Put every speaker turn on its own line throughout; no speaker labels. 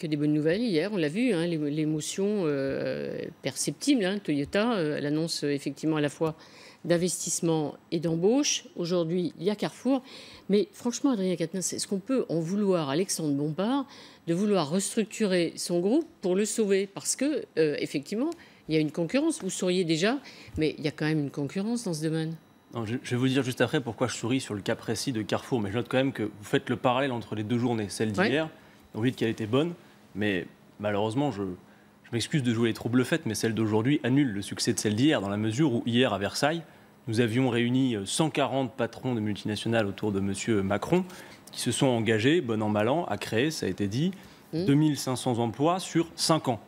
que des bonnes nouvelles hier, on l'a vu, hein, l'émotion perceptible. Hein, Toyota, elle annonce effectivement à la fois d'investissement et d'embauche. Aujourd'hui, il y a Carrefour. Mais franchement, Adrien Quatennens, est-ce qu'on peut en vouloir à Alexandre Bompard de vouloir restructurer son groupe pour le sauver? Parce que, effectivement, il y a une concurrence. Vous souriez déjà, mais il y a quand même une concurrence dans ce domaine.
Non, je vais vous dire juste après pourquoi je souris sur le cas précis de Carrefour, mais je note quand même que vous faites le parallèle entre les deux journées, celle d'hier, vous dites qu'elle était bonne, mais malheureusement, je m'excuse de jouer les troubles faits, mais celle d'aujourd'hui annule le succès de celle d'hier, dans la mesure où hier à Versailles, nous avions réuni 140 patrons de multinationales autour de M. Macron, qui se sont engagés, bon an mal an, à créer, ça a été dit, 2500 emplois sur 5 ans.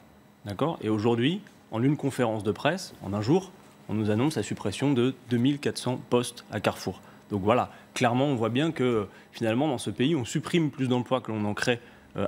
D'accord ? Et aujourd'hui, en une conférence de presse, en un jour, on nous annonce la suppression de 2400 postes à Carrefour. Donc voilà, clairement, on voit bien que finalement, dans ce pays, on supprime plus d'emplois que l'on en crée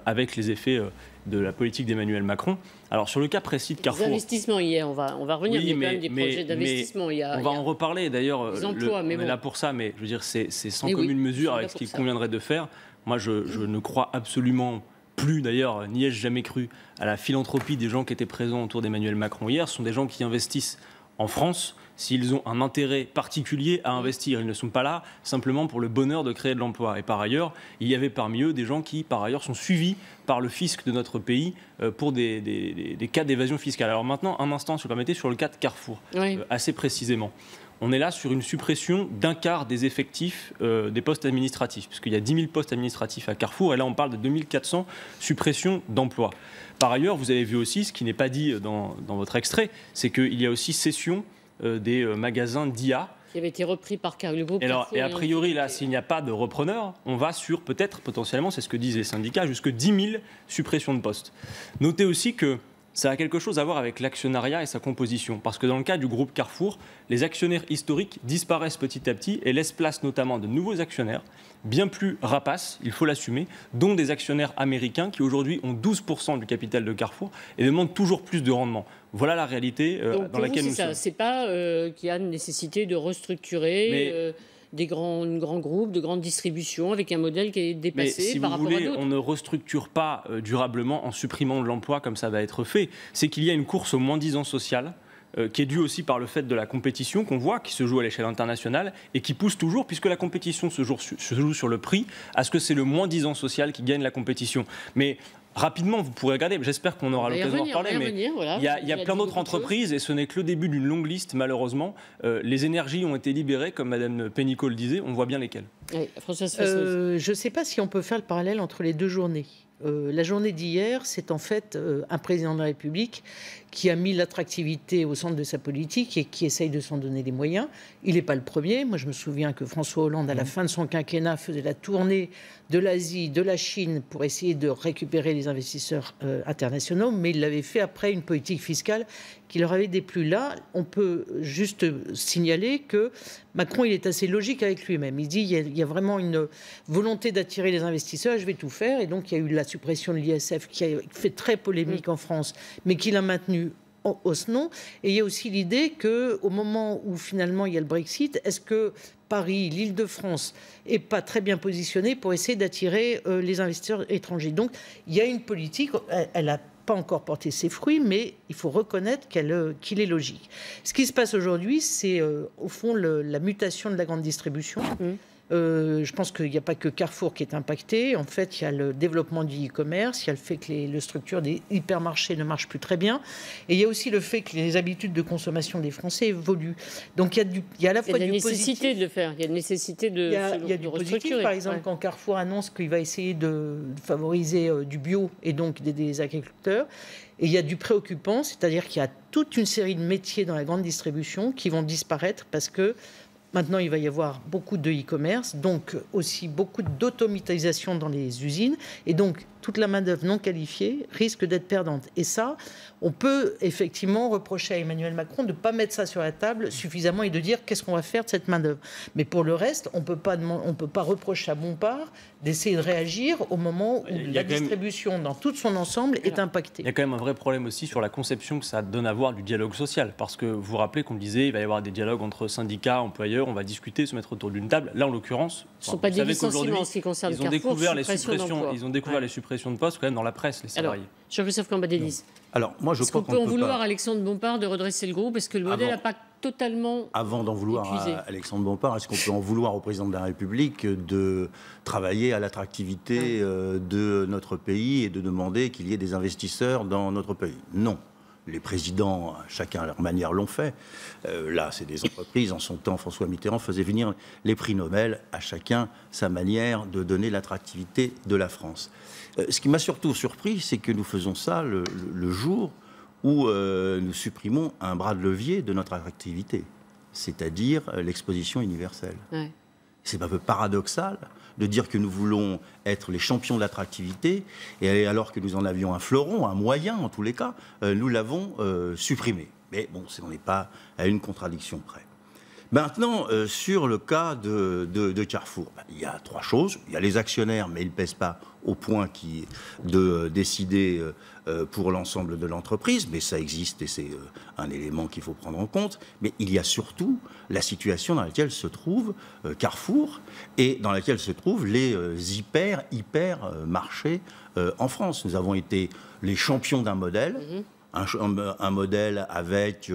avec les effets de la politique d'Emmanuel Macron. Alors sur le cas précis de Carrefour...
Les investissements hier, on va revenir, il y a quand même des projets d'investissement.
On va en reparler d'ailleurs,
on
est là pour ça, mais je veux dire, c'est sans commune mesure avec ce qu'il conviendrait de faire. Moi, je ne crois absolument plus, d'ailleurs, n'y ai-je jamais cru, à la philanthropie des gens qui étaient présents autour d'Emmanuel Macron hier. Ce sont des gens qui investissent en France s'ils ont un intérêt particulier à investir. Ils ne sont pas là simplement pour le bonheur de créer de l'emploi. Et par ailleurs, il y avait parmi eux des gens qui, par ailleurs, sont suivis par le fisc de notre pays pour des cas d'évasion fiscale. Alors maintenant, un instant, si vous permettez, sur le cas de Carrefour, assez précisément. On est là sur une suppression d'un quart des effectifs des postes administratifs, puisqu'il y a 10 000 postes administratifs à Carrefour, et là on parle de 2400 suppressions d'emplois. Par ailleurs, vous avez vu aussi, ce qui n'est pas dit dans votre extrait, c'est qu'il y a aussi cession des magasins d'IA.
Qui avait été repris par le groupe Carrefour.
Et a priori, là, s'il n'y a pas de repreneur, on va sur peut-être, potentiellement, c'est ce que disent les syndicats, jusque 10 000 suppressions de postes. Notez aussi que ça a quelque chose à voir avec l'actionnariat et sa composition. Parce que dans le cas du groupe Carrefour, les actionnaires historiques disparaissent petit à petit et laissent place notamment de nouveaux actionnaires, bien plus rapaces, il faut l'assumer, dont des actionnaires américains qui aujourd'hui ont 12% du capital de Carrefour et demandent toujours plus de rendement. Voilà la réalité dans laquelle nous sommes.
C'est pas qu'il y a une nécessité de restructurer des grands groupes, de grandes distributions, avec un modèle qui est dépassé par rapport à d'autres.
Si vous voulez, on ne restructure pas durablement en supprimant de l'emploi comme ça va être fait. C'est qu'il y a une course au moins-disant social qui est due aussi par le fait de la compétition qu'on voit, qui se joue à l'échelle internationale et qui pousse toujours, puisque la compétition se joue sur le prix, à ce que c'est le moins-disant social qui gagne la compétition. Mais rapidement, vous pourrez regarder, j'espère qu'on aura l'occasion d'en reparler, mais il y a plein d'autres entreprises et ce n'est que le début d'une longue liste, malheureusement. Les énergies ont été libérées, comme Mme Pénicaud le disait, on voit bien lesquelles.
Oui, Françoise Fassos.
Je ne sais pas si on peut faire le parallèle entre les deux journées. La journée d'hier, c'est en fait un président de la République qui a mis l'attractivité au centre de sa politique et qui essaye de s'en donner les moyens. Il n'est pas le premier. Moi, je me souviens que François Hollande, à la fin de son quinquennat, faisait la tournée de l'Asie, de la Chine, pour essayer de récupérer les investisseurs internationaux, mais il l'avait fait après une politique fiscale qui leur avait déplu. Là, on peut juste signaler que Macron, il est assez logique avec lui-même. Il dit il y a vraiment une volonté d'attirer les investisseurs, je vais tout faire. Et donc, il y a eu la suppression de l'ISF qui a fait très polémique en France, mais qu'il a maintenu au SNO. Et il y a aussi l'idée qu'au moment où finalement il y a le Brexit, est-ce que Paris, l'Île-de-France, n'est pas très bien positionné pour essayer d'attirer les investisseurs étrangers? Donc, il y a une politique, elle a pas encore porté ses fruits, mais il faut reconnaître qu'il est logique. Ce qui se passe aujourd'hui, c'est au fond la mutation de la grande distribution. Je pense qu'il n'y a pas que Carrefour qui est impacté. En fait, il y a le développement du e-commerce, il y a le fait que les structures des hypermarchés ne marchent plus très bien, et il y a aussi le fait que les habitudes de consommation des Français évoluent. Donc il y a à la fois du
nécessité de le faire. Il y a une nécessité de
il y a du positif, par exemple, quand Carrefour annonce qu'il va essayer de favoriser du bio et donc des agriculteurs. Et il y a du préoccupant, c'est-à-dire qu'il y a toute une série de métiers dans la grande distribution qui vont disparaître parce que maintenant, il va y avoir beaucoup de e-commerce, donc aussi beaucoup d'automatisation dans les usines. Et donc, toute la main-d'œuvre non qualifiée risque d'être perdante. Et ça, on peut effectivement reprocher à Emmanuel Macron de ne pas mettre ça sur la table suffisamment et de dire qu'est-ce qu'on va faire de cette main-d'œuvre. Mais pour le reste, on peut pas reprocher à Bompard d'essayer de réagir au moment où la distribution dans tout son ensemble est impactée.
Il y a quand même un vrai problème aussi sur la conception que ça donne à voir du dialogue social. Parce que vous vous rappelez qu'on disait qu'il va y avoir des dialogues entre syndicats, employeurs, on va discuter, se mettre autour d'une table. Là, en l'occurrence,
ce ne sont pas des licenciements en ce qui concerne Carrefour,
ils ont découvert les suppressions suppressions de postes quand même dans la presse, les salariés.
Alors, Jean-Christophe Cambadélis.
Alors, moi, je crois
qu'on peut en vouloir à Alexandre Bompard de redresser le groupe parce que le modèle n'a pas totalement
Avant d'en vouloir
épuisé.
à Alexandre Bompard, est-ce qu'on peut en vouloir au président de la République de travailler à l'attractivité de notre pays et de demander qu'il y ait des investisseurs dans notre pays? Non. Les présidents, chacun à leur manière, l'ont fait. Là, c'est des entreprises. En son temps, François Mitterrand faisait venir les prix Nobel, à chacun sa manière de donner l'attractivité de la France. Ce qui m'a surtout surpris, c'est que nous faisons ça le jour où nous supprimons un bras de levier de notre attractivité, c'est-à-dire l'exposition universelle. Ouais. C'est un peu paradoxal de dire que nous voulons être les champions de l'attractivité, et alors que nous en avions un fleuron, un moyen en tous les cas, nous l'avons supprimé. Mais bon, on n'est pas à une contradiction près. Maintenant, sur le cas de Carrefour, il y a trois choses. Il y a les actionnaires, mais ils ne pèsent pas au point de décider pour l'ensemble de l'entreprise, mais ça existe et c'est un élément qu'il faut prendre en compte. Mais il y a surtout la situation dans laquelle se trouve Carrefour et dans laquelle se trouvent les hyper marchés en France. Nous avons été les champions d'un modèle. Un modèle avec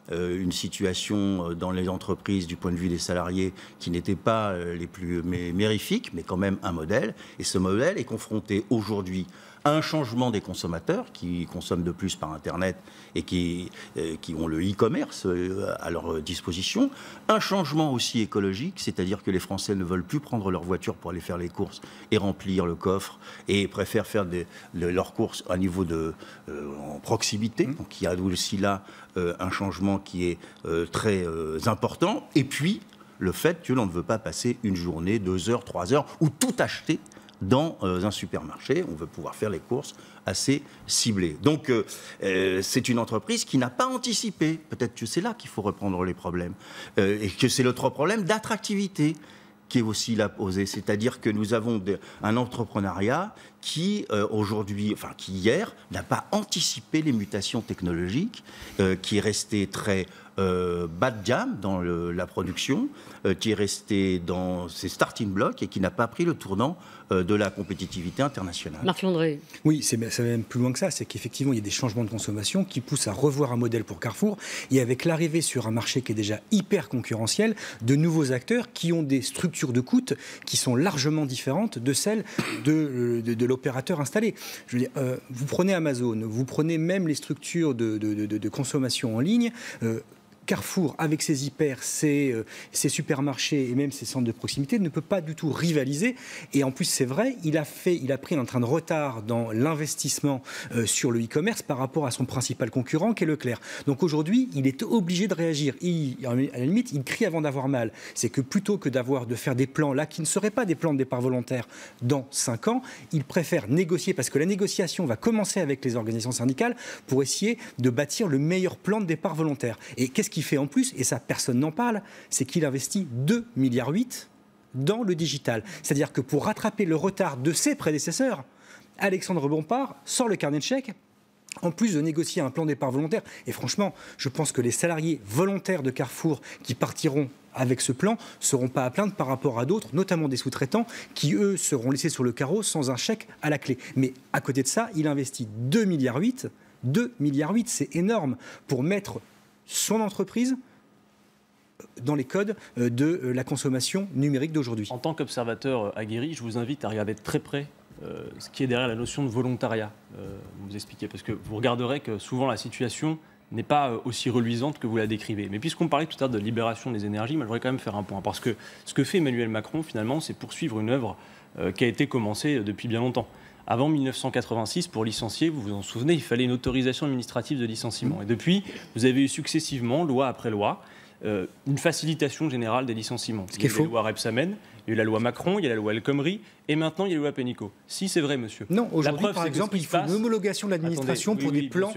une situation dans les entreprises du point de vue des salariés qui n'était pas les plus mérifiques, mais quand même un modèle. Et ce modèle est confronté aujourd'hui à un changement des consommateurs qui consomment de plus par Internet et qui ont le e-commerce à leur disposition. Un changement aussi écologique, c'est-à-dire que les Français ne veulent plus prendre leur voiture pour aller faire les courses et remplir le coffre et préfèrent faire leurs courses à niveau en proximité. Donc il y a aussi là un changement qui est très important. Et puis, le fait que l'on ne veut pas passer une journée, 2 heures, 3 heures, ou tout acheter dans un supermarché. On veut pouvoir faire les courses assez ciblées. Donc, c'est une entreprise qui n'a pas anticipé. Peut-être que c'est là qu'il faut reprendre les problèmes. Et que c'est l'autre problème d'attractivité qui est aussi là posé. C'est-à-dire que nous avons un entrepreneuriat qui, qui hier, n'a pas anticipé les mutations technologiques, qui est resté très bas de gamme dans la production, qui est resté dans ses starting blocks et qui n'a pas pris le tournant de la compétitivité internationale.
Marc Landré.
Oui, ça va même plus loin que ça. C'est qu'effectivement, il y a des changements de consommation qui poussent à revoir un modèle pour Carrefour. Et avec l'arrivée sur un marché qui est déjà hyper concurrentiel, de nouveaux acteurs qui ont des structures de coûts qui sont largement différentes de celles de l'opérateur installé. Je veux dire, vous prenez Amazon, vous prenez même les structures de consommation en ligne. Carrefour, avec ses hyper, ses supermarchés et même ses centres de proximité, ne peut pas du tout rivaliser. Et en plus, c'est vrai, il a pris un train de retard dans l'investissement sur le e-commerce par rapport à son principal concurrent, qui est Leclerc. Donc aujourd'hui, il est obligé de réagir. À la limite, il crie avant d'avoir mal. C'est que plutôt que de faire des plans là, qui ne seraient pas des plans de départ volontaire dans 5 ans, il préfère négocier, parce que la négociation va commencer avec les organisations syndicales pour essayer de bâtir le meilleur plan de départ volontaire. Et qu'est-ce qu'il fait en plus, et ça personne n'en parle, c'est qu'il investit 2,8 milliards dans le digital. C'est-à-dire que pour rattraper le retard de ses prédécesseurs, Alexandre Bompard sort le carnet de chèques, en plus de négocier un plan de départ volontaire. Et franchement, je pense que les salariés volontaires de Carrefour qui partiront avec ce plan ne seront pas à plaindre par rapport à d'autres, notamment des sous-traitants, qui, eux, seront laissés sur le carreau sans un chèque à la clé. Mais à côté de ça, il investit 2,8 milliards. 2,8 milliards, c'est énorme pour mettre son entreprise dans les codes de la consommation numérique d'aujourd'hui.
En tant qu'observateur aguerri, je vous invite à regarder de très près ce qui est derrière la notion de volontariat. Vous expliquez, parce que vous regarderez que souvent la situation n'est pas aussi reluisante que vous la décrivez. Mais puisqu'on parlait tout à l'heure de libération des énergies, moi, je voudrais quand même faire un point. Parce que ce que fait Emmanuel Macron, finalement, c'est poursuivre une œuvre qui a été commencée depuis bien longtemps. Avant 1986, pour licencier, vous vous en souvenez, il fallait une autorisation administrative de licenciement. Et depuis, vous avez eu successivement, loi après loi, une facilitation générale des licenciements. Il y a eu la loi Rebsamen, il y a eu la loi Macron, il y a la loi El Khomri, et maintenant il y a la loi Pénicaud. Si c'est vrai, monsieur.
Non, aujourd'hui, par exemple, il faut une homologation de l'administration pour des plans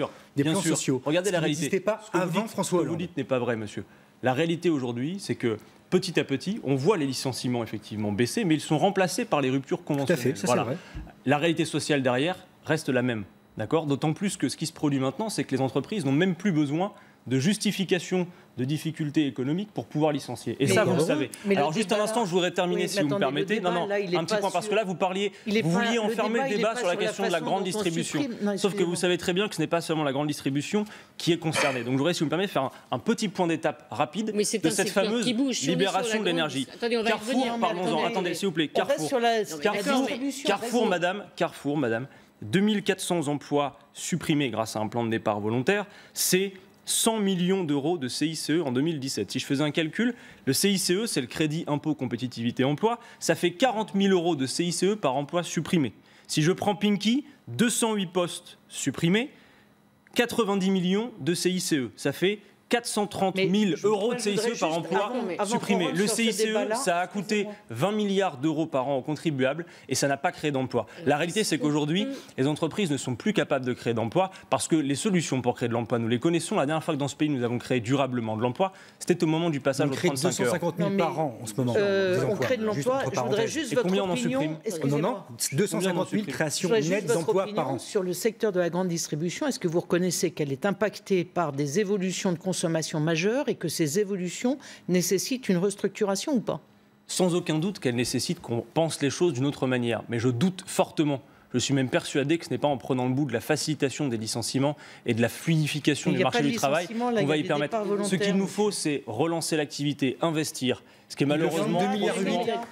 sociaux.
Regardez la réalité.
Ce n'existait pas avant François Hollande.
Ce que vous dites n'est pas vrai, monsieur. La réalité aujourd'hui, c'est que petit à petit, on voit les licenciements effectivement baisser, mais ils sont remplacés par les ruptures conventionnelles.
Tout à fait, ça
voilà.
C'est vrai.
La réalité sociale derrière reste la même, d'accord ? D'autant plus que ce qui se produit maintenant, c'est que les entreprises n'ont même plus besoin de justification de difficultés économiques pour pouvoir licencier. Et ça, vous le savez. Alors, juste un instant, je voudrais terminer, si vous me permettez. Un petit point, parce que là, vous vouliez enfermer le débat sur la question de la grande distribution. Sauf que vous savez très bien que ce n'est pas seulement la grande distribution qui est concernée. Donc, je voudrais, si vous me permettez, faire un petit point d'étape rapide de cette fameuse libération de l'énergie. Carrefour, parlons-en. Attendez, s'il vous plaît. Carrefour, madame, 2400 emplois supprimés grâce à un plan de départ volontaire, c'est 100 millions d'euros de CICE en 2017. Si je faisais un calcul, le CICE, c'est le crédit impôt compétitivité emploi, ça fait 40 000 euros de CICE par emploi supprimé. Si je prends Pinky, 208 postes supprimés, 90 millions de CICE, ça fait 430 000 euros de CICE par emploi supprimé. Le CICE, ça a coûté 20 milliards d'euros par an aux contribuables et ça n'a pas créé d'emploi. La réalité, c'est qu'aujourd'hui, les entreprises ne sont plus capables de créer d'emploi parce que les solutions pour créer de l'emploi, nous les connaissons. La dernière fois que dans ce pays, nous avons créé durablement de l'emploi, c'était au moment du passage aux 35 heures.
On crée 250 000 par an en ce moment.
On crée de l'emploi. Je voudrais juste votre opinion.
Non, 250 000 créations nettes d'emplois par an.
Sur le secteur de la grande distribution, est-ce que vous reconnaissez qu'elle est impactée par des évolutions de consommation majeure et que ces évolutions nécessitent une restructuration ou pas?
Sans aucun doute qu'elle nécessite qu'on pense les choses d'une autre manière, mais je doute fortement. Je suis même persuadé que ce n'est pas en prenant le bout de la facilitation des licenciements et de la fluidification du marché du travail qu'on va y permettre. Ce qu'il nous faut, c'est relancer l'activité, investir, ce qui est malheureusement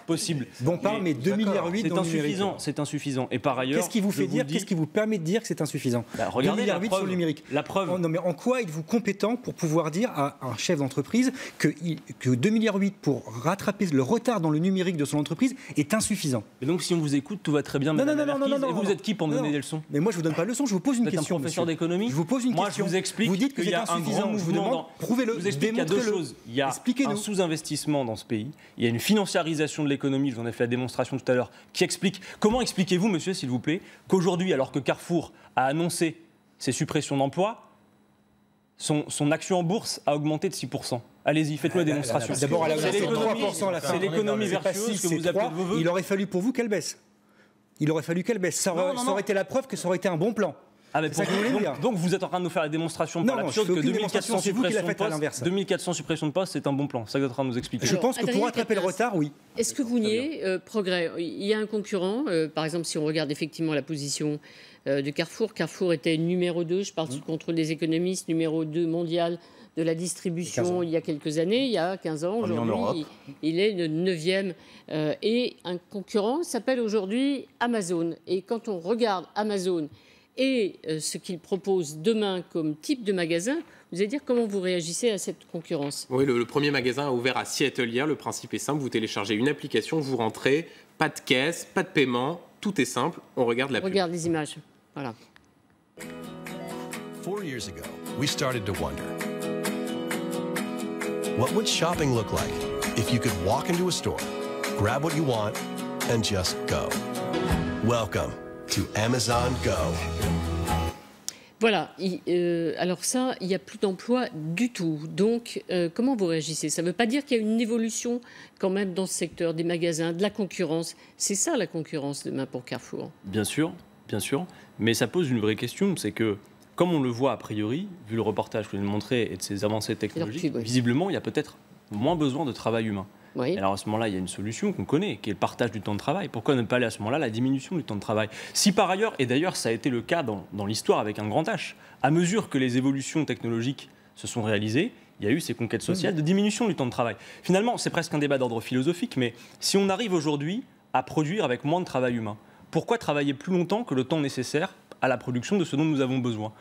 possible.
Bon, mais 2,8 milliards dans le numérique.
C'est insuffisant. Et par ailleurs,
qu'est-ce qui vous permet de dire que c'est insuffisant?
Regardez
2,8 milliards sur le numérique.
La preuve.
Non, mais en quoi êtes-vous compétent pour pouvoir dire à un chef d'entreprise que 2,8 milliards pour rattraper le retard dans le numérique de son entreprise est insuffisant?
Et donc, si on vous écoute, tout va très bien. Non. Et vous êtes qui pour me donner des leçons?
Mais moi, je vous donne pas de leçons. Je vous pose une question.
Vous êtes un professeur d'économie.
Je vous pose une question.
Moi, je vous explique.
Vous dites qu'il y a un grand mouvement. Prouvez-le.
Je vous explique qu'il y a deux choses. Il y a un sous-investissement dans ce pays. Il y a une financiarisation de l'économie, j'en ai fait la démonstration tout à l'heure, qui explique... Comment expliquez-vous, monsieur, s'il vous plaît, qu'aujourd'hui, alors que Carrefour a annoncé ses suppressions d'emplois, son action en bourse a augmenté de 6%? Allez-y, faites-nous la démonstration.
D'abord, c'est
l'économie vertueuse que vous appelez de vos voeux.
Il aurait fallu pour vous qu'elle baisse. Ça aurait été la preuve que ça aurait été un bon plan.
Donc vous êtes en train de nous faire la démonstration par l'absurde que 2400 suppressions de postes, c'est un bon plan. Ça que vous êtes en train de nous expliquer.
Je pense que pour rattraper le retard, oui.
Est-ce que vous niez progrès? Il y a un concurrent, par exemple, si on regarde effectivement la position de Carrefour. Carrefour était numéro 2, je parle sous contrôle des économistes, numéro 2 mondial de la distribution il y a quelques années, il y a 15 ans. Aujourd'hui, il est le 9e. Et un concurrent s'appelle aujourd'hui Amazon. Et quand on regarde Amazon et ce qu'il propose demain comme type de magasin, vous allez dire comment vous réagissez à cette concurrence?
Oui, le premier magasin a ouvert à Seattle hier. Le principe est simple, vous téléchargez une application, vous rentrez, pas de caisse, pas de paiement, tout est simple, on regarde la pub.
Regarde les images, voilà.
4 years ago, we started to wonder, what would shopping look like if you could walk into a store, grab what you want, and just go? Welcome to Amazon Go.
Voilà, alors ça, il n'y a plus d'emploi du tout. Donc, comment vous réagissez? Ça ne veut pas dire qu'il y a une évolution quand même dans ce secteur des magasins, de la concurrence. C'est ça la concurrence demain pour Carrefour?
Bien sûr, mais ça pose une vraie question, c'est que, comme on le voit a priori, vu le reportage que je viens de montrer et de ces avancées technologiques, visiblement, il y a peut-être moins besoin de travail humain.
Oui.
Alors à ce moment-là, il y a une solution qu'on connaît, qui est le partage du temps de travail. Pourquoi ne pas aller à ce moment-là la diminution du temps de travail? Si par ailleurs, et d'ailleurs ça a été le cas dans l'histoire avec un grand H, à mesure que les évolutions technologiques se sont réalisées, il y a eu ces conquêtes sociales de diminution du temps de travail. Finalement, c'est presque un débat d'ordre philosophique, mais si on arrive aujourd'hui à produire avec moins de travail humain, pourquoi travailler plus longtemps que le temps nécessaire à la production de ce dont nous avons besoin?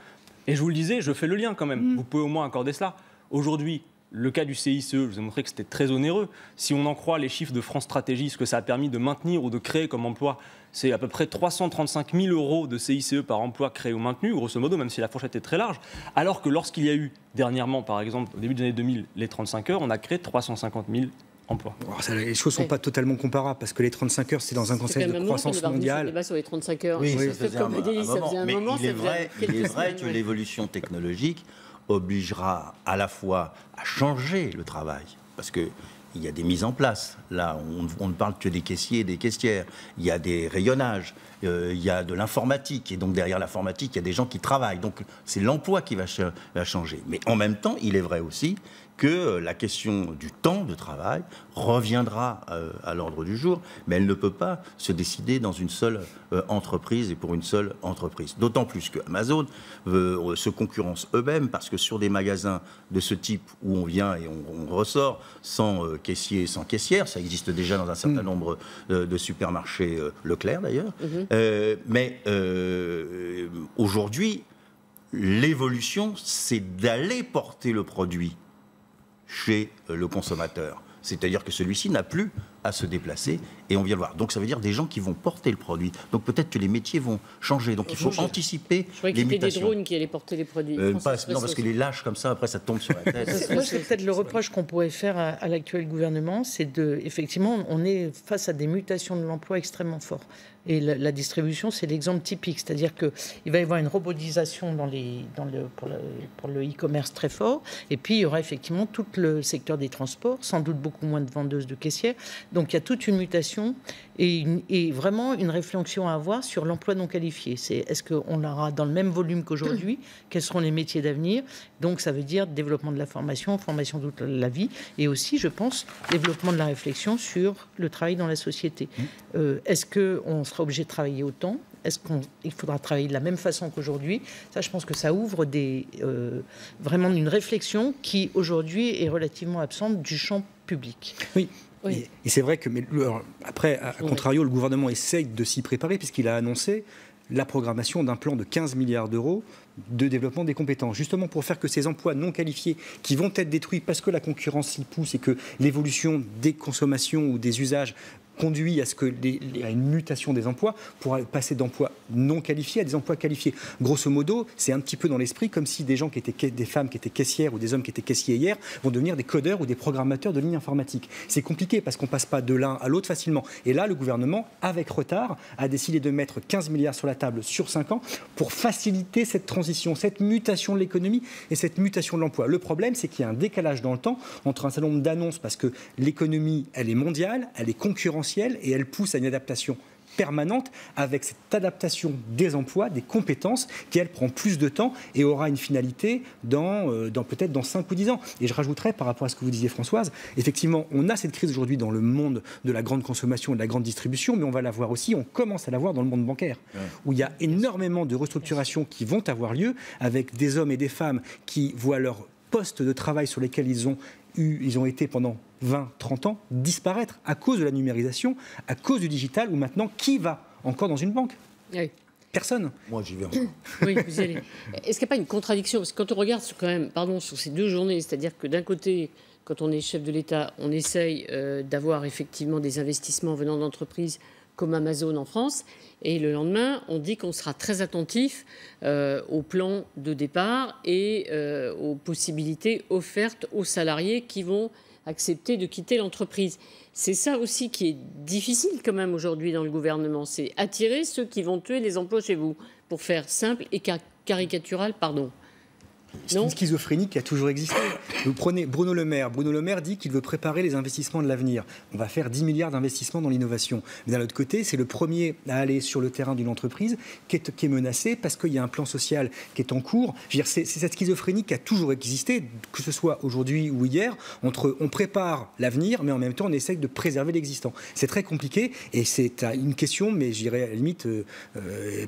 Et je vous le disais, je fais le lien quand même. Vous pouvez au moins accorder cela. Aujourd'hui, le cas du CICE, je vous ai montré que c'était très onéreux. Si on en croit les chiffres de France Stratégie, ce que ça a permis de maintenir ou de créer comme emploi, c'est à peu près 335 000 euros de CICE par emploi créé ou maintenu, grosso modo, même si la fourchette est très large. Alors que lorsqu'il y a eu dernièrement, par exemple, au début des années 2000, les 35 heures, on a créé 350 000 emplois.
Les choses ne sont pas totalement comparables, parce que les 35 heures, c'est dans un contexte de croissance mondiale.
Débat sur les 35 heures.
Oui, ça faisait un moment. Mais il est vrai que l'évolution technologique obligera à la fois à changer le travail, parce que il y a des mises en place. Là, on ne parle que des caissiers et des caissières. Il y a des rayonnages, il y a de l'informatique. Et donc, derrière l'informatique, il y a des gens qui travaillent. Donc, c'est l'emploi qui va changer. Mais en même temps, il est vrai aussi que la question du temps de travail reviendra à l'ordre du jour, mais elle ne peut pas se décider dans une seule entreprise et pour une seule entreprise. D'autant plus que Amazon se concurrence eux-mêmes, parce que sur des magasins de ce type où on vient et on ressort sans caissier, sans caissière, ça existe déjà dans un certain nombre de supermarchés Leclerc d'ailleurs, mais aujourd'hui, l'évolution, c'est d'aller porter le produit chez le consommateur. C'est-à-dire que celui-ci n'a plus à se déplacer et on vient le voir. Donc ça veut dire des gens qui vont porter le produit. Donc peut-être que les métiers vont changer. Donc il faut anticiper les mutations. Je croyais qu'il y avait
des drones qui allaient porter les produits.
Non, parce que les lâches comme ça, après ça tombe sur la tête.
Moi, c'est peut-être le reproche qu'on pourrait faire à l'actuel gouvernement, c'est effectivement, on est face à des mutations de l'emploi extrêmement fortes. Et la distribution, c'est l'exemple typique. C'est-à-dire qu'il va y avoir une robotisation pour le e-commerce très fort. Et puis, il y aura effectivement tout le secteur des transports, sans doute beaucoup moins de vendeuses, de caissières. Donc, il y a toute une mutation et vraiment une réflexion à avoir sur l'emploi non qualifié. Est-ce qu'on aura dans le même volume qu'aujourd'hui? Quels seront les métiers d'avenir? Donc, ça veut dire développement de la formation toute la vie. Et aussi, je pense, développement de la réflexion sur le travail dans la société. Est-ce qu'on sera obligé de travailler autant? Est-ce qu'il faudra travailler de la même façon qu'aujourd'hui? Ça, je pense que ça ouvre vraiment une réflexion qui, aujourd'hui, est relativement absente du champ public.
Oui. Oui. Et c'est vrai que, après, à contrario, le gouvernement essaye de s'y préparer puisqu'il a annoncé la programmation d'un plan de 15 milliards d'euros de développement des compétences, justement pour faire que ces emplois non qualifiés qui vont être détruits parce que la concurrence y pousse et que l'évolution des consommations ou des usages conduit à une mutation des emplois pour passer d'emplois non qualifiés à des emplois qualifiés. Grosso modo, c'est un petit peu dans l'esprit comme si des femmes qui étaient caissières ou des hommes qui étaient caissiers hier vont devenir des codeurs ou des programmateurs de lignes informatiques. C'est compliqué parce qu'on ne passe pas de l'un à l'autre facilement. Et là, le gouvernement, avec retard, a décidé de mettre 15 milliards sur la table sur 5 ans pour faciliter cette transition, cette mutation de l'économie et cette mutation de l'emploi. Le problème, c'est qu'il y a un décalage dans le temps entre un certain nombre d'annonces parce que l'économie, elle est mondiale, elle est concurrentielle et elle pousse à une adaptation permanente avec cette adaptation des emplois, des compétences qui, elle, prend plus de temps et aura une finalité peut-être dans 5 ou 10 ans. Et je rajouterais, par rapport à ce que vous disiez, Françoise, effectivement, on a cette crise aujourd'hui dans le monde de la grande consommation et de la grande distribution, mais on va la voir aussi, on commence à la voir dans le monde bancaire, où il y a énormément de restructurations qui vont avoir lieu avec des hommes et des femmes qui voient leur poste de travail sur lesquels ils ont été pendant 20, 30 ans, disparaître à cause de la numérisation, à cause du digital, où maintenant, qui va encore dans une banque? Personne.
Moi, j'y vais.
Oui, vous y allez. Est-ce qu'il n'y a pas une contradiction? Parce que quand on regarde sur ces 2 journées, c'est-à-dire que d'un côté, quand on est chef de l'État, on essaye d'avoir effectivement des investissements venant d'entreprises comme Amazon en France, et le lendemain, on dit qu'on sera très attentif au plan de départ et aux possibilités offertes aux salariés qui vont accepter de quitter l'entreprise. C'est ça aussi qui est difficile quand même aujourd'hui dans le gouvernement, c'est attirer ceux qui vont tuer les emplois chez vous, pour faire simple et caricatural, pardon.
C'est une schizophrénie qui a toujours existé. Vous prenez Bruno Le Maire. Bruno Le Maire dit qu'il veut préparer les investissements de l'avenir. On va faire 10 milliards d'investissements dans l'innovation. Mais d'un autre côté, c'est le premier à aller sur le terrain d'une entreprise qui est menacée parce qu'il y a un plan social qui est en cours. Je veux dire, c'est cette schizophrénie qui a toujours existé, que ce soit aujourd'hui ou hier, entre on prépare l'avenir, mais en même temps, on essaye de préserver l'existant. C'est très compliqué et c'est une question, mais je dirais à la limite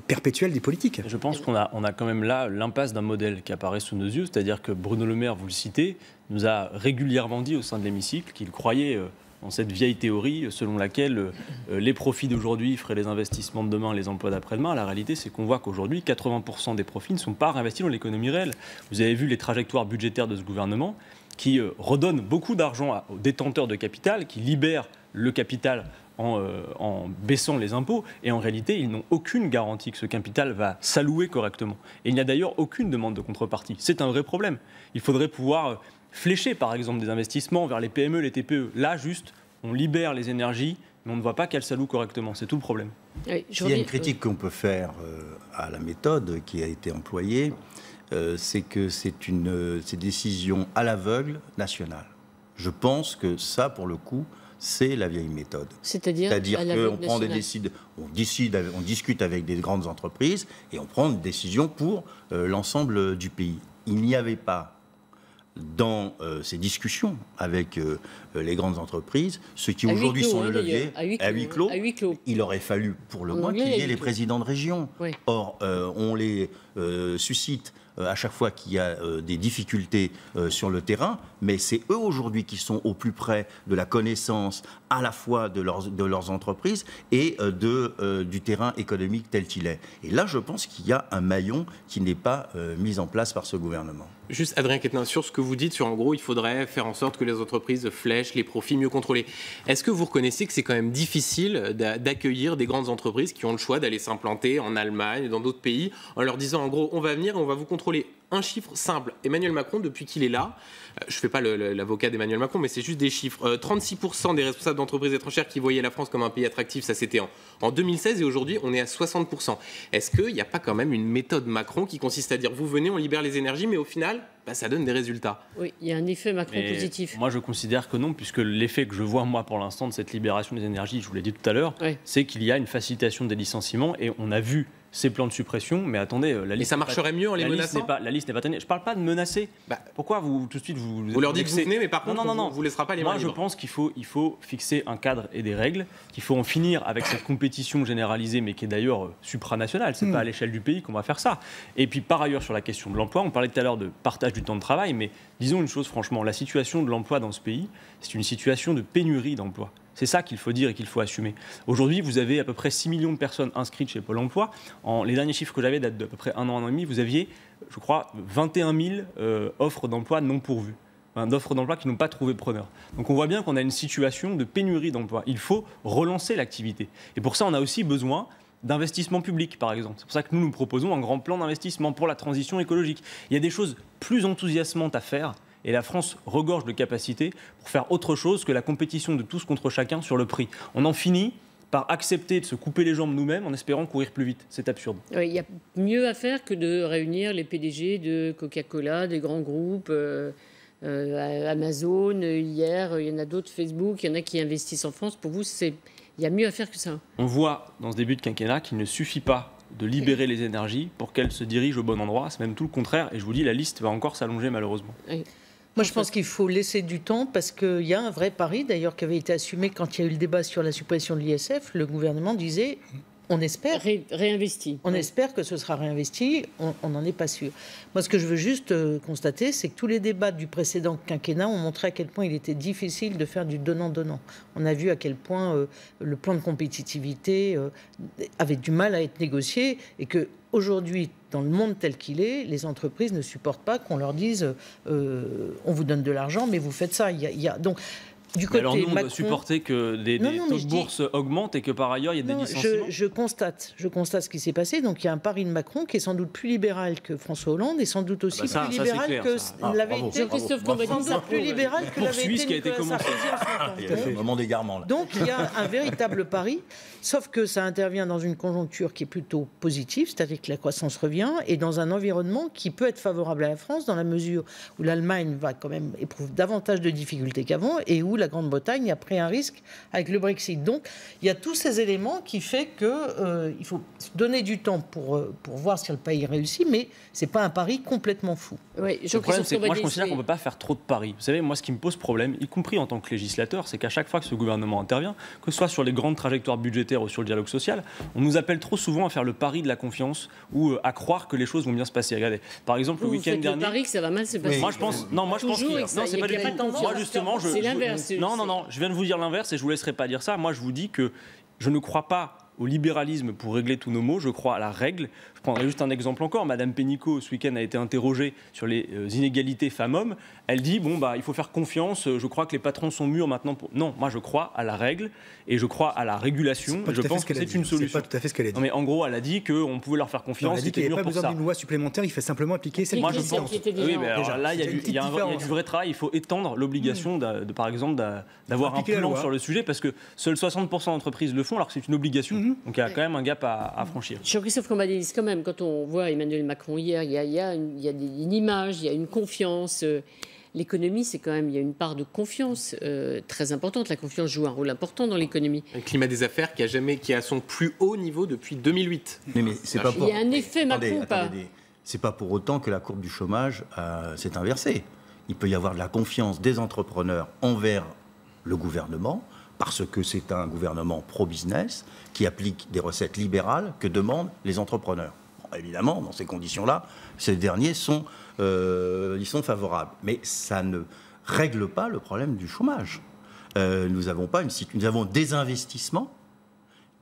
perpétuelle des politiques.
Je pense qu'on a quand même là l'impasse d'un modèle qui apparaît sous nos yeux, c'est-à-dire que Bruno Le Maire, vous le citez, nous a régulièrement dit au sein de l'hémicycle qu'il croyait en cette vieille théorie selon laquelle les profits d'aujourd'hui feraient les investissements de demain, les emplois d'après-demain. La réalité, c'est qu'on voit qu'aujourd'hui, 80% des profits ne sont pas réinvestis dans l'économie réelle. Vous avez vu les trajectoires budgétaires de ce gouvernement qui redonnent beaucoup d'argent aux détenteurs de capital, qui libèrent le capital en baissant les impôts, et en réalité, ils n'ont aucune garantie que ce capital va s'allouer correctement. Et il n'y a d'ailleurs aucune demande de contrepartie. C'est un vrai problème. Il faudrait pouvoir flécher, par exemple, des investissements vers les PME, les TPE. Là, juste, on libère les énergies, mais on ne voit pas qu'elles s'allouent correctement. C'est tout le problème.
Oui, il y a une critique qu'on peut faire à la méthode qui a été employée, c'est que c'est une décision à l'aveugle nationale. Je pense que ça, pour le coup, c'est la vieille méthode.
C'est-à-dire
qu'on prend on discute avec des grandes entreprises et on prend une décision pour l'ensemble du pays. Il n'y avait pas dans ces discussions avec les grandes entreprises, ceux qui aujourd'hui sont le levier, à huis clos, il aurait fallu pour le moins qu'il y ait les présidents de région. Oui. Or, on les suscite à chaque fois qu'il y a des difficultés sur le terrain, mais c'est eux aujourd'hui qui sont au plus près de la connaissance à la fois de leurs entreprises et du terrain économique tel qu'il est. Et là, je pense qu'il y a un maillon qui n'est pas mis en place par ce gouvernement.
Juste, Adrien Quatennens, sur ce que vous dites, en gros, il faudrait faire en sorte que les entreprises flèchent les profits mieux contrôlés. Est-ce que vous reconnaissez que c'est quand même difficile d'accueillir des grandes entreprises qui ont le choix d'aller s'implanter en Allemagne et dans d'autres pays en leur disant, en gros, on va venir et on va vous contrôler? Un chiffre simple, Emmanuel Macron, depuis qu'il est là, je ne fais pas l'avocat d'Emmanuel Macron, mais c'est juste des chiffres. 36% des responsables d'entreprises étrangères qui voyaient la France comme un pays attractif, ça c'était en 2016, et aujourd'hui on est à 60%. Est-ce qu'il n'y a pas quand même une méthode Macron qui consiste à dire, vous venez, on libère les énergies, mais au final, ça donne des résultats?
Oui, il y a un effet Macron positif.
Moi je considère que non, puisque l'effet que je vois moi pour l'instant de cette libération des énergies, je vous l'ai dit tout à l'heure, c'est qu'il y a une facilitation des licenciements, et on a vu ces plans de suppression, mais attendez, la liste...
Et ça marcherait mieux en les menaçant?
La liste n'est pas terminée. Je ne parle pas de menacer. Pourquoi vous, tout de suite,
vous leur dites que vous venez, mais par contre, on ne vous laissera pas les mains libres.
Moi, je pense qu'il faut fixer un cadre et des règles, qu'il faut en finir avec cette compétition généralisée, mais qui est d'ailleurs supranationale. Ce n'est pas à l'échelle du pays qu'on va faire ça. Et puis, par ailleurs, sur la question de l'emploi, on parlait tout à l'heure de partage du temps de travail, mais disons une chose, franchement, la situation de l'emploi dans ce pays, c'est une situation de pénurie d'emploi. C'est ça qu'il faut dire et qu'il faut assumer. Aujourd'hui, vous avez à peu près 6 millions de personnes inscrites chez Pôle emploi. Les derniers chiffres que j'avais datent d'à peu près un an et demi. Vous aviez, je crois, 21 000 offres d'emploi non pourvues. D'offres d'emploi qui n'ont pas trouvé preneur. Donc on voit bien qu'on a une situation de pénurie d'emploi. Il faut relancer l'activité. Et pour ça, on a aussi besoin d'investissement public, par exemple. C'est pour ça que nous proposons un grand plan d'investissement pour la transition écologique. Il y a des choses plus enthousiasmantes à faire. Et la France regorge de capacités pour faire autre chose que la compétition de tous contre chacun sur le prix. On en finit par accepter de se couper les jambes nous-mêmes en espérant courir plus vite. C'est absurde.
Il y a mieux à faire que de réunir les PDG de Coca-Cola, des grands groupes, Amazon, hier, il y en a d'autres, Facebook, il y en a qui investissent en France. Pour vous, il y a mieux à faire que ça.
On voit dans ce début de quinquennat qu'il ne suffit pas de libérer les énergies pour qu'elles se dirigent au bon endroit. C'est même tout le contraire. Et je vous dis, la liste va encore s'allonger malheureusement.
Oui.
Moi, je pense qu'il faut laisser du temps parce qu'il y a un vrai pari, d'ailleurs, qui avait été assumé quand il y a eu le débat sur la suppression de l'ISF. Le gouvernement disait, on espère...
Réinvesti.
On espère que ce sera réinvesti, on n'en est pas sûr. Moi, ce que je veux juste constater, c'est que tous les débats du précédent quinquennat ont montré à quel point il était difficile de faire du donnant-donnant. On a vu à quel point le plan de compétitivité avait du mal à être négocié et que aujourd'hui, dans le monde tel qu'il est, les entreprises ne supportent pas qu'on leur dise on vous donne de l'argent, mais vous faites ça. Donc, du côté
alors nous, on
Macron,
doit supporter que des taux de bourse augmentent et que par ailleurs, il y a des licenciements.
Je constate ce qui s'est passé. Donc, il y a un pari de Macron qui est sans doute plus libéral que François Hollande et sans doute aussi plus libéral que l'avait été
Christophe Cambadélis,
plus libéral que l'avait été Nicolas Sarkozy en 50.
Il y a fait un moment d'égarement là.
Donc, il y a un véritable pari, sauf que ça intervient dans une conjoncture qui est plutôt positive, c'est-à-dire que la croissance revient, et dans un environnement qui peut être favorable à la France, dans la mesure où l'Allemagne va quand même éprouver davantage de difficultés qu'avant, et où la Grande-Bretagne a pris un risque avec le Brexit. Donc, il y a tous ces éléments qui font qu'il faut donner du temps pour voir si le pays réussit, mais ce n'est pas un pari complètement fou.
Oui,
le problème, c'est que moi, je considère qu'on ne peut pas faire trop de paris. Vous savez, moi, ce qui me pose problème, y compris en tant que législateur, c'est qu'à chaque fois que ce gouvernement intervient, que ce soit sur les grandes trajectoires budgétaires ou sur le dialogue social, on nous appelle trop souvent à faire le pari de la confiance ou à croire que les choses vont bien se passer. Regardez, par exemple, le week-end dernier...
le pari que ça va mal se passer.
Moi, je pense... Non, moi, je pense que... Non, c'est pas du tout. Moi, justement,
c'est l'inverse.
Non, je viens de vous dire l'inverse et je ne vous laisserai pas dire ça. Moi, je vous dis que je ne crois pas au libéralisme pour régler tous nos maux, je crois à la règle. Je prendrai juste un exemple encore. Madame Pénicaud, ce week-end, a été interrogée sur les inégalités femmes-hommes. Elle dit, il faut faire confiance, je crois que les patrons sont mûrs maintenant. Non, moi je crois à la règle et je crois à la régulation. Je pense que c'est une solution.
C'est pas tout à fait ce qu'elle a dit.
Non, mais en gros, elle a dit qu'on pouvait leur faire confiance.
Elle a dit qu'il n'y avait pas besoin d'une loi supplémentaire, il faut simplement appliquer celle
qui existait. Oui, mais alors là, il y a du vrai travail. Il faut étendre l'obligation, par exemple, d'avoir un plan sur le sujet, parce que seuls 60% d'entreprises le font, alors que c'est une obligation. Donc il y a quand même un gap à franchir.
Jean-Christophe Cambadélis, quand même, quand on voit Emmanuel Macron hier, il y a une image, il y a une confiance. l'économie, c'est quand même, il y a une part de confiance très importante. La confiance joue un rôle important dans l'économie.
Le climat des affaires qui a son plus haut niveau depuis 2008.
Mais c'est pas pour...
Il y a un effet Macron, pas.
C'est pas pour autant que la courbe du chômage s'est inversée. Il peut y avoir de la confiance des entrepreneurs envers le gouvernement, parce que c'est un gouvernement pro-business qui applique des recettes libérales que demandent les entrepreneurs. Bon, évidemment, dans ces conditions-là, ces derniers ils sont favorables. Mais ça ne règle pas le problème du chômage. Nous avons des investissements,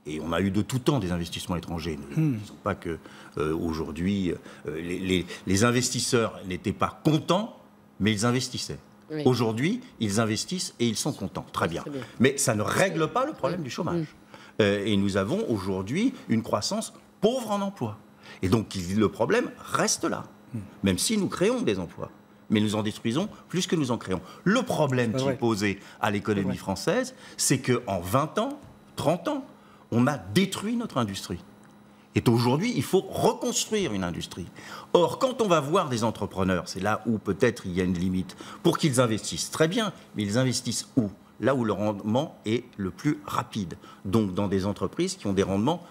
et on a eu de tout temps des investissements étrangers. Ne disons pas que aujourd'hui les investisseurs n'étaient pas contents, mais ils investissaient. Oui. Aujourd'hui, ils investissent et ils sont contents. Très bien. Mais ça ne règle pas le problème du chômage. Et nous avons aujourd'hui une croissance pauvre en emploi. Et donc le problème reste là, même si nous créons des emplois. Mais nous en détruisons plus que nous en créons. Le problème qui est posé à l'économie française, c'est qu'en 20 ans, 30 ans, on a détruit notre industrie. Et aujourd'hui, il faut reconstruire une industrie. Or, quand on va voir des entrepreneurs, c'est là où peut-être il y a une limite, pour qu'ils investissent. Très bien, mais ils investissent où ? Là où le rendement est le plus rapide. Donc dans des entreprises qui ont des rendements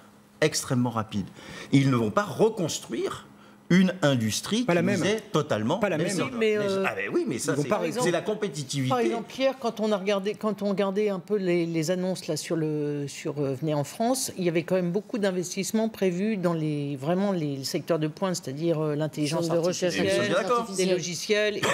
extrêmement rapides. Ils ne vont pas reconstruire une industrie qui est totalement...
Pas la même.
Oui, mais ça, c'est la compétitivité.
Par exemple, Pierre, quand on regardait un peu les annonces là, sur Venez en France, il y avait quand même beaucoup d'investissements prévus dans les secteurs de pointe, c'est-à-dire l'intelligence artificielle, les logiciels. Et tout.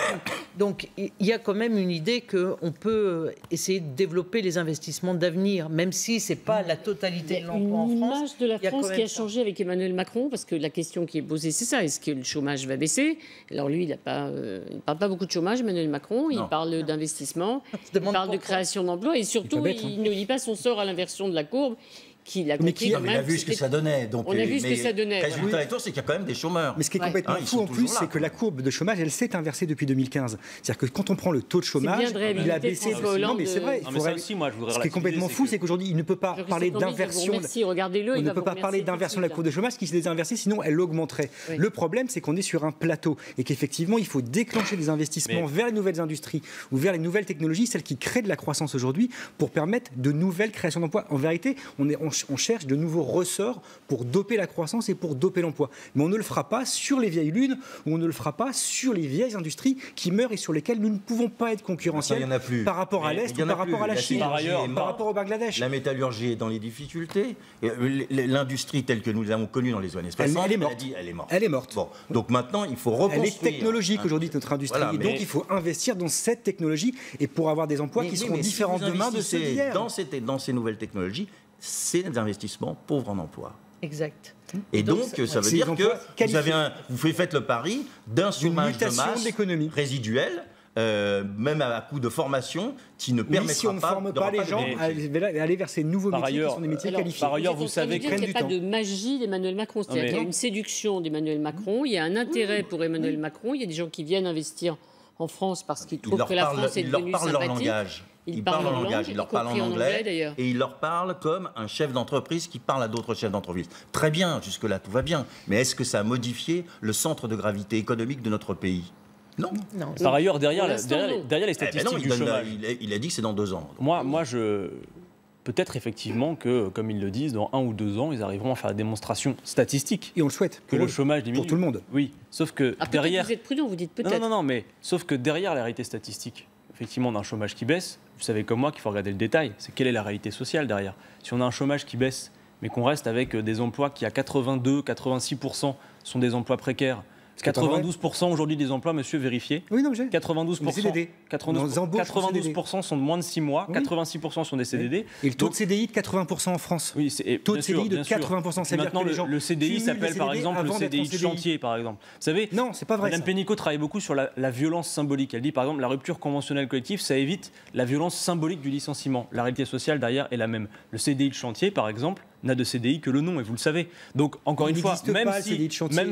Donc, il y a quand même une idée qu'on peut essayer de développer les investissements d'avenir, même si ce n'est pas la totalité de l'emploi en France.
L'image de la France qui a changé avec Emmanuel Macron, parce que la question qui est posée, c'est ça. Est-ce que le chômage va baisser ? Alors lui, il ne parle pas beaucoup de chômage, Emmanuel Macron. Il parle d'investissement, il parle de création d'emplois et surtout, il ne lit pas son sort à l'inversion de la courbe. Qu'il a compris
on a vu ce que ça donnait. Donc,
on a vu ce que ça donnait.
Le résultat est c'est qu'il y a quand même des chômeurs.
Mais ce qui est complètement fou en plus, c'est que la courbe de chômage, elle s'est inversée depuis 2015. C'est-à-dire que quand on prend le taux de chômage, il a baissé.
Non,
mais c'est vrai. Ce qui est complètement fou, c'est qu'aujourd'hui, il ne peut pas parler d'inversion.
Regardez-le.
On ne peut pas parler d'inversion de la courbe de chômage qui s'est désinversée, sinon elle augmenterait. Le problème, c'est qu'on est sur un plateau et qu'effectivement, il faut déclencher des investissements vers les nouvelles industries ou vers les nouvelles technologies, celles qui créent de la croissance aujourd'hui, pour permettre de nouvelles créations d'emplois. En vérité, on cherche de nouveaux ressorts pour doper la croissance et pour doper l'emploi. Mais on ne le fera pas sur les vieilles lunes ou on ne le fera pas sur les vieilles industries qui meurent et sur lesquelles nous ne pouvons pas être concurrentiels par rapport à l'Est ou par rapport à la Chine, par rapport au Bangladesh.
La métallurgie est dans les difficultés. L'industrie telle que nous l'avons connue dans les années 60,
elle est morte.
Bon, donc maintenant, il faut reconstruire.
Elle est technologique aujourd'hui, notre industrie. Et donc, il faut investir dans cette technologie et pour avoir des emplois qui seront différents demain de ceux d'hier.
Dans ces nouvelles technologies, c'est des investissements pauvres en emploi.
Exact.
Et donc, ça veut dire que vous faites le pari d'un chômage de masse résiduel, même à coup de formation, qui ne permettra
si on ne forme pas les gens à aller vers ces nouveaux métiers qui sont des métiers qualifiés.
Par ailleurs, vous savez qu'il n'y a pas de magie d'Emmanuel Macron. C'est-à-dire qu'il y a une séduction d'Emmanuel Macron, il y a un intérêt pour Emmanuel Macron, il y a des gens qui viennent investir en France parce qu'ils trouvent que la France est devenue sympathique.
Ils parlent leur langage, ils leur parlent en anglais et ils leur parlent comme un chef d'entreprise qui parle à d'autres chefs d'entreprise. Très bien, jusque-là, tout va bien. Mais est-ce que ça a modifié le centre de gravité économique de notre pays ? Non.
Par ailleurs, derrière les statistiques du chômage...
Il a dit que c'est dans 2 ans.
Peut-être effectivement que, comme ils le disent, dans 1 ou 2 ans, ils arriveront à faire la démonstration statistique.
Et on le souhaite.
Que le chômage diminue.
Pour tout le monde.
Oui, sauf que derrière...
Vous êtes prudent, vous dites peut-être.
Non, mais sauf que derrière la réalité statistique, effectivement, on a un chômage qui baisse. Vous savez comme moi qu'il faut regarder le détail. C'est quelle est la réalité sociale derrière. Si on a un chômage qui baisse, mais qu'on reste avec des emplois qui à 82-86% sont des emplois précaires. 92% aujourd'hui des emplois, monsieur, vérifiez.
Oui, non,
92% sont de moins de 6 mois, 86% sont des CDD.
Et le taux de CDI de 80% en France.
Oui,
taux de CDI de 80%.
C'est maintenant le CDI s'appelle par exemple le CDI de chantier, par exemple. Vous savez,
non, c'est pas vrai.
Madame Pénicaud travaille beaucoup sur la violence symbolique. Elle dit par exemple la rupture conventionnelle collective, ça évite la violence symbolique du licenciement. La réalité sociale derrière est la même. Le CDI de chantier, par exemple, n'a de CDI que le nom, et vous le savez. Donc, encore une fois, même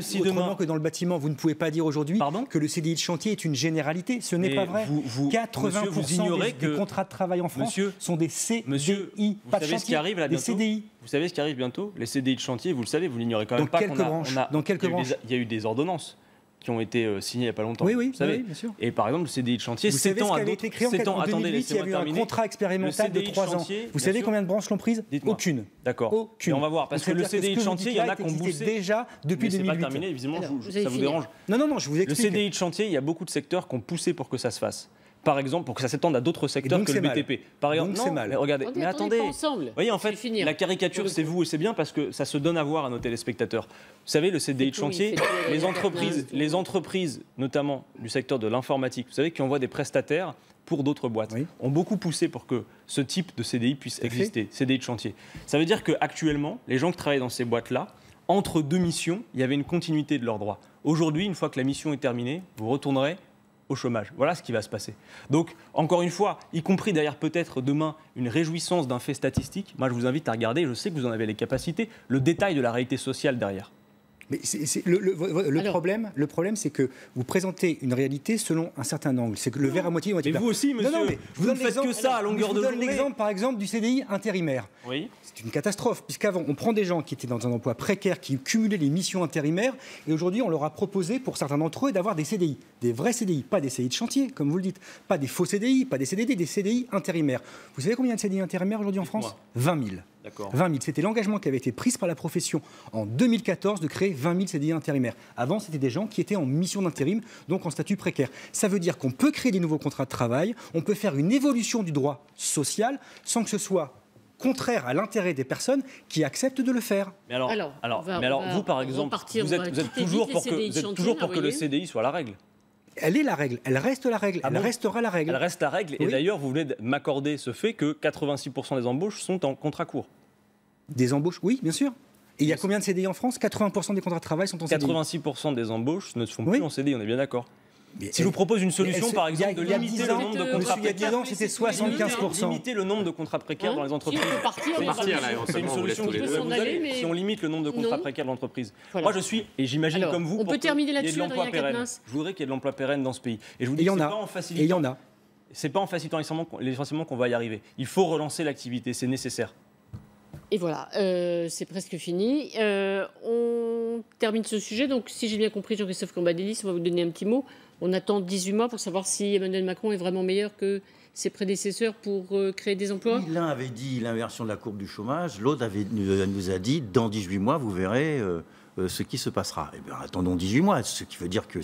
si demain...
que dans le bâtiment, vous ne pouvez pas dire aujourd'hui que le CDI de chantier est une généralité. Ce n'est pas vrai. 80% des contrats de travail en France sont des CDI.
Vous savez ce qui arrive là bientôt ? Des CDI. Vous savez ce qui arrive bientôt ? Les CDI de chantier, vous le savez, vous l'ignorez quand même pas.
Dans quelques branches.
Il y a eu des ordonnances qui ont été signés il n'y a pas longtemps.
Oui,
vous savez.
bien sûr.
Et par exemple, le CDI de chantier,
vous savez ce qui avait été créé en 2008, il y a eu un contrat expérimental de 3 ans. Vous savez combien de branches l'ont prise? Aucune.
D'accord.
Aucune.
Et on va voir, parce que le CDI de chantier, il y en a qui ont boosté
déjà depuis 2008.
C'est pas terminé, évidemment, ça vous dérange.
Non, je vous explique.
Le CDI de chantier, il y a beaucoup de secteurs qui ont poussé pour que ça se fasse. Par exemple, pour que ça s'étende à d'autres secteurs que le BTP. Par exemple,
c'est mal.
Mais regardez, mais attendez.
Ensemble.
Vous voyez, en fait, la caricature, c'est vous, et c'est bien parce que ça se donne à voir à nos téléspectateurs. Vous savez, le CDI de chantier, les entreprises, notamment du secteur de l'informatique, vous savez, qui envoient des prestataires pour d'autres boîtes, ont beaucoup poussé pour que ce type de CDI puisse exister, CDI de chantier. Ça veut dire qu'actuellement, les gens qui travaillent dans ces boîtes-là, entre deux missions, il y avait une continuité de leurs droits. Aujourd'hui, une fois que la mission est terminée, vous retournerez au chômage. Voilà ce qui va se passer. Donc, encore une fois, y compris derrière peut-être demain une réjouissance d'un fait statistique, moi je vous invite à regarder, je sais que vous en avez les capacités, le détail de la réalité sociale derrière.
Mais le problème, c'est que vous présentez une réalité selon un certain angle. C'est que le verre à moitié.
Mais vous aussi, monsieur, vous ne faites que ça à longueur de journée.
Je vous donne l'exemple, par exemple, du CDI intérimaire.
Oui.
C'est une catastrophe, puisqu'avant, on prend des gens qui étaient dans un emploi précaire, qui cumulaient les missions intérimaires, et aujourd'hui, on leur a proposé, pour certains d'entre eux, d'avoir des CDI, des vrais CDI, pas des CDI de chantier, comme vous le dites, pas des faux CDI, pas des CDD, des CDI intérimaires. Vous savez combien de CDI intérimaires aujourd'hui en France? 20 000.
D'accord.
20 000. C'était l'engagement qui avait été pris par la profession en 2014 de créer 20 000 CDI intérimaires. Avant, c'était des gens qui étaient en mission d'intérim, donc en statut précaire. Ça veut dire qu'on peut créer des nouveaux contrats de travail, on peut faire une évolution du droit social sans que ce soit contraire à l'intérêt des personnes qui acceptent de le faire.
Mais alors, vous, par exemple, vous êtes toujours pour que le CDI soit la règle.
Elle est la règle, elle reste la règle, elle restera la règle.
Elle reste la règle, et d'ailleurs, vous venez de m'accorder ce fait que 86% des embauches sont en contrat court. Des embauches, oui, bien sûr. Et il y a combien de CDI en France? 80% des contrats de travail sont en CDI. 86% des embauches ne se font plus en CDI, on est bien d'accord. Si je vous propose une solution, par exemple, de limiter le nombre de contrats précaires, il y a 10 ans, c'était 75%. Limiter le nombre de contrats précaires dans les entreprises. C'est une solution qui peut aller, si on limite le nombre de contrats précaires dans l'entreprise. Moi, je suis, et j'imagine comme vous,
on peut terminer là-dessus,
l'emploi pérenne. Je voudrais qu'il y ait de l'emploi pérenne dans ce pays. Et je vous dis, c'est pas en facilitant les licenciements qu'on va y arriver. Il faut relancer l'activité, c'est nécessaire.
Et voilà, c'est presque fini. On termine ce sujet. Donc, si j'ai bien compris, Jean-Christophe Cambadélis, on va vous donner un petit mot. On attend 18 mois pour savoir si Emmanuel Macron est vraiment meilleur que ses prédécesseurs pour créer des emplois.
Oui, l'un avait dit l'inversion de la courbe du chômage, l'autre nous a dit dans 18 mois, vous verrez ce qui se passera. Eh bien, attendons 18 mois, ce qui veut dire que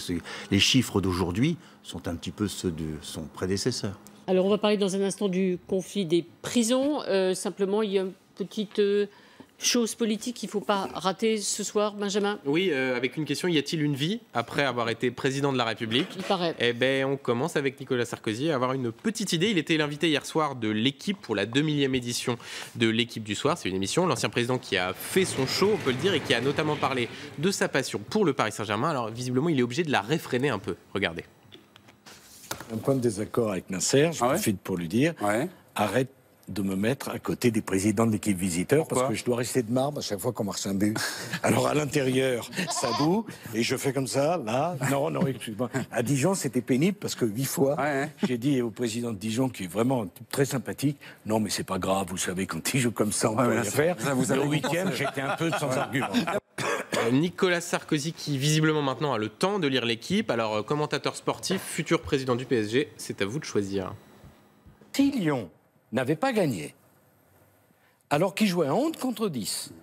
les chiffres d'aujourd'hui sont un petit peu ceux de son prédécesseur.
Alors, on va parler dans un instant du conflit des prisons. Simplement, il y a une petite chose politique qu'il ne faut pas rater ce soir, Benjamin.
Oui, avec une question, y a-t-il une vie après avoir été président de la République?
Il paraît.
Eh bien, on commence avec Nicolas Sarkozy à avoir une petite idée. Il était l'invité hier soir de l'Équipe pour la 2000e édition de l'Équipe du soir. C'est une émission, l'ancien président qui a fait son show, on peut le dire, et qui a notamment parlé de sa passion pour le Paris Saint-Germain. Alors, visiblement, il est obligé de la réfréner un peu. Regardez.
Un point de désaccord avec Nasser, je profite pour lui dire, arrête de me mettre à côté des présidents de l'équipe visiteur. Pourquoi? Parce que je dois rester de marbre à chaque fois qu'on marche un but. Alors à l'intérieur, ça boue, et je fais comme ça, là. Non, excuse-moi. À Dijon, c'était pénible parce que 8 fois, j'ai dit au président de Dijon, qui est vraiment très sympathique, non mais c'est pas grave, vous savez, quand il joue comme ça, on peut rien faire. Le 8e, j'étais un peu sans argument.
Nicolas Sarkozy qui visiblement maintenant a le temps de lire l'Équipe. Alors commentateur sportif, futur président du PSG, c'est à vous de choisir.
Si Lyon n'avait pas gagné, alors qu'il jouait à 11 contre 10,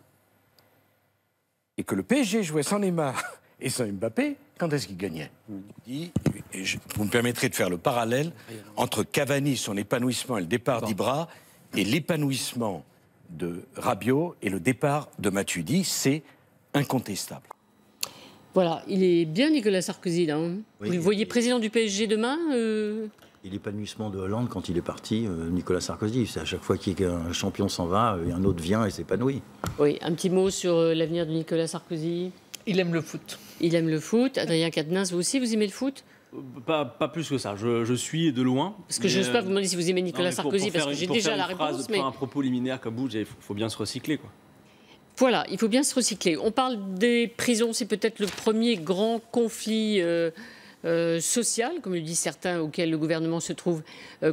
et que le PSG jouait sans Neymar et sans Mbappé, quand est-ce qu'il gagnait? Vous me permettrez de faire le parallèle entre Cavani, son épanouissement et le départ d'Ibra, et l'épanouissement de Rabiot et le départ de Matuidi, c'est incontestable.
Voilà, il est bien Nicolas Sarkozy là. Hein. Oui, vous le voyez président du PSG demain
Et l'épanouissement de Hollande quand il est parti, Nicolas Sarkozy, c'est à chaque fois qu'un champion s'en va, un autre vient et s'épanouit.
Oui, un petit mot sur l'avenir de Nicolas Sarkozy.
Il aime le foot.
Il aime le foot. Adrien Quatennens, vous aussi, vous aimez le foot?
Pas plus que ça. Je suis de loin.
Parce que je n'ose pas vous demander si vous aimez Nicolas Sarkozy, parce que j'ai déjà la réponse.
Pour un propos liminaire comme vous, il faut bien se recycler, quoi.
Voilà, il faut bien se recycler. On parle des prisons, c'est peut-être le premier grand conflit social, comme le disent certains, auquel le gouvernement se trouve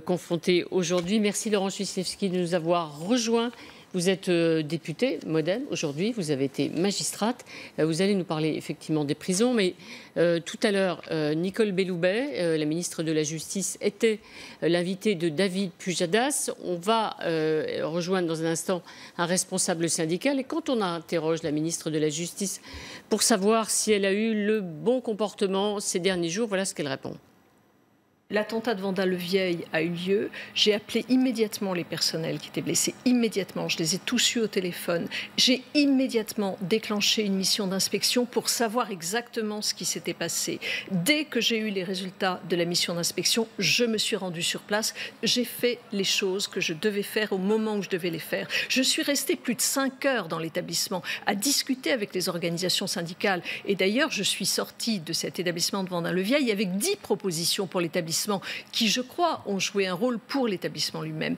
confronté aujourd'hui. Merci Laurent Chwyslewski de nous avoir rejoints. Vous êtes députée MoDem aujourd'hui, vous avez été magistrate. Vous allez nous parler effectivement des prisons, mais tout à l'heure, Nicole Belloubet, la ministre de la Justice, était l'invitée de David Pujadas. On va rejoindre dans un instant un responsable syndical. Et quand on interroge la ministre de la Justice pour savoir si elle a eu le bon comportement ces derniers jours, voilà ce qu'elle répond.
L'attentat de Vendin-le-Vieil a eu lieu. J'ai appelé immédiatement les personnels qui étaient blessés. Immédiatement, je les ai tous eus au téléphone. J'ai immédiatement déclenché une mission d'inspection pour savoir exactement ce qui s'était passé. Dès que j'ai eu les résultats de la mission d'inspection, je me suis rendue sur place. J'ai fait les choses que je devais faire au moment où je devais les faire. Je suis restée plus de 5 heures dans l'établissement à discuter avec les organisations syndicales. Et d'ailleurs, je suis sortie de cet établissement de Vendin-le-Vieil avec 10 propositions pour l'établissement qui, je crois, ont joué un rôle pour l'établissement lui-même.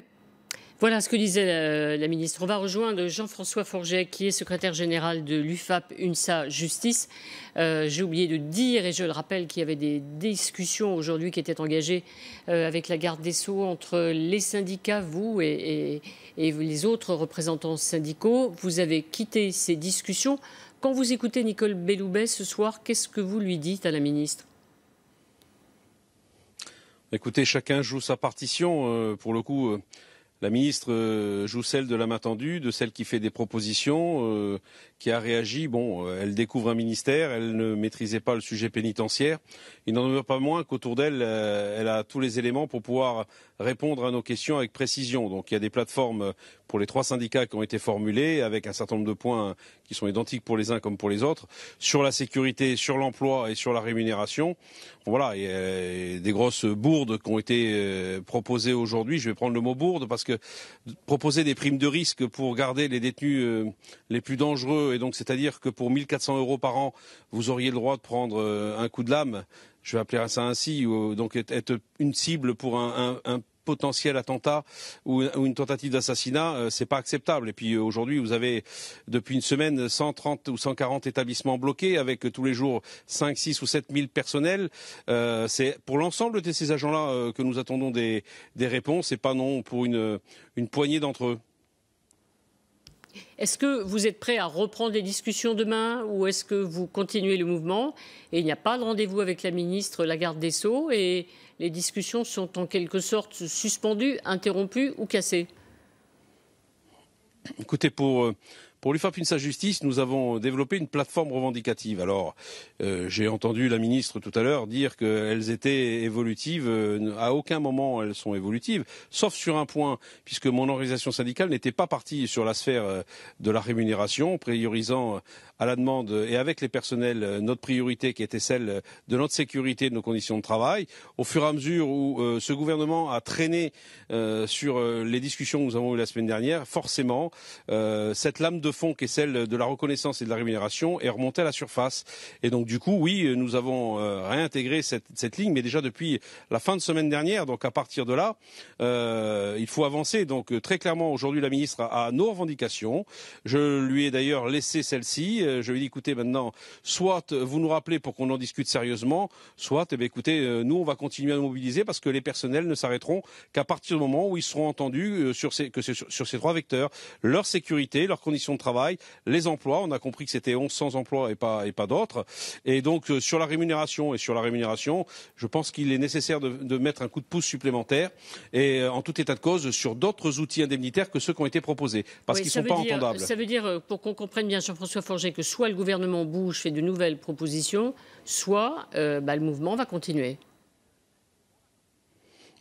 Voilà ce que disait la ministre. On va rejoindre Jean-François Forget, qui est secrétaire général de l'UFAP UNSA Justice. J'ai oublié de dire, et je le rappelle, qu'il y avait des discussions aujourd'hui qui étaient engagées avec la garde des Sceaux entre les syndicats, vous et les autres représentants syndicaux. Vous avez quitté ces discussions. Quand vous écoutez Nicole Belloubet ce soir, qu'est-ce que vous lui dites à la ministre ?
Écoutez, chacun joue sa partition. Pour le coup, la ministre joue celle de la main tendue, de celle qui fait des propositions, qui a réagi. Bon, elle découvre un ministère, elle ne maîtrisait pas le sujet pénitentiaire. Il n'en demeure pas moins qu'autour d'elle, elle a tous les éléments pour pouvoir répondre à nos questions avec précision. Donc il y a des plateformes pour les 3 syndicats qui ont été formulées, avec un certain nombre de points qui sont identiques pour les uns comme pour les autres, sur la sécurité, sur l'emploi et sur la rémunération. Bon, voilà, il y a des grosses bourdes qui ont été proposées aujourd'hui. Je vais prendre le mot bourde parce que proposer des primes de risque pour garder les détenus les plus dangereux, et donc c'est-à-dire que pour 1 400 € par an, vous auriez le droit de prendre un coup de lame, je vais appeler ça ainsi, donc être une cible pour un potentiel attentat ou une tentative d'assassinat, c'est pas acceptable. Et puis aujourd'hui, vous avez depuis une semaine 130 ou 140 établissements bloqués avec tous les jours 5, 6 ou 7 000 personnels. C'est pour l'ensemble de ces agents-là que nous attendons des réponses et pas non pour une poignée d'entre eux.
Est-ce que vous êtes prêt à reprendre les discussions demain ou est-ce que vous continuez le mouvement et il n'y a pas de rendez-vous avec la ministre, la garde des Sceaux, et les discussions sont en quelque sorte suspendues, interrompues ou cassées?
Écoutez, pour l'UFAP UNSA Justice, nous avons développé une plateforme revendicative. Alors, j'ai entendu la ministre tout à l'heure dire qu'elles étaient évolutives. À aucun moment elles sont évolutives, sauf sur un point, puisque mon organisation syndicale n'était pas partie sur la sphère de la rémunération, priorisant à la demande et avec les personnels notre priorité qui était celle de notre sécurité, de nos conditions de travail. Au fur et à mesure où ce gouvernement a traîné sur les discussions que nous avons eues la semaine dernière, forcément, cette lame de fond qui est celle de la reconnaissance et de la rémunération est remontée à la surface. Et donc du coup, oui, nous avons réintégré cette ligne, mais déjà depuis la fin de semaine dernière. Donc à partir de là, il faut avancer. Donc très clairement, aujourd'hui, la ministre a nos revendications. Je lui ai d'ailleurs laissé celle-ci. Je lui ai dit, écoutez, maintenant, soit vous nous rappelez pour qu'on en discute sérieusement, soit, écoutez, nous, on va continuer à nous mobiliser parce que les personnels ne s'arrêteront qu'à partir du moment où ils seront entendus sur ces 3 vecteurs, leur sécurité, leurs conditions de travail, les emplois. On a compris que c'était 1100 emplois et pas d'autres. Et donc, sur la rémunération, je pense qu'il est nécessaire de mettre un coup de pouce supplémentaire et, en tout état de cause, sur d'autres outils indemnitaires que ceux qui ont été proposés, parce qu'ils ne sont pas entendables.
Ça veut dire, pour qu'on comprenne bien, Jean-François Forget, que soit le gouvernement bouge, fait de nouvelles propositions, soit le mouvement va continuer.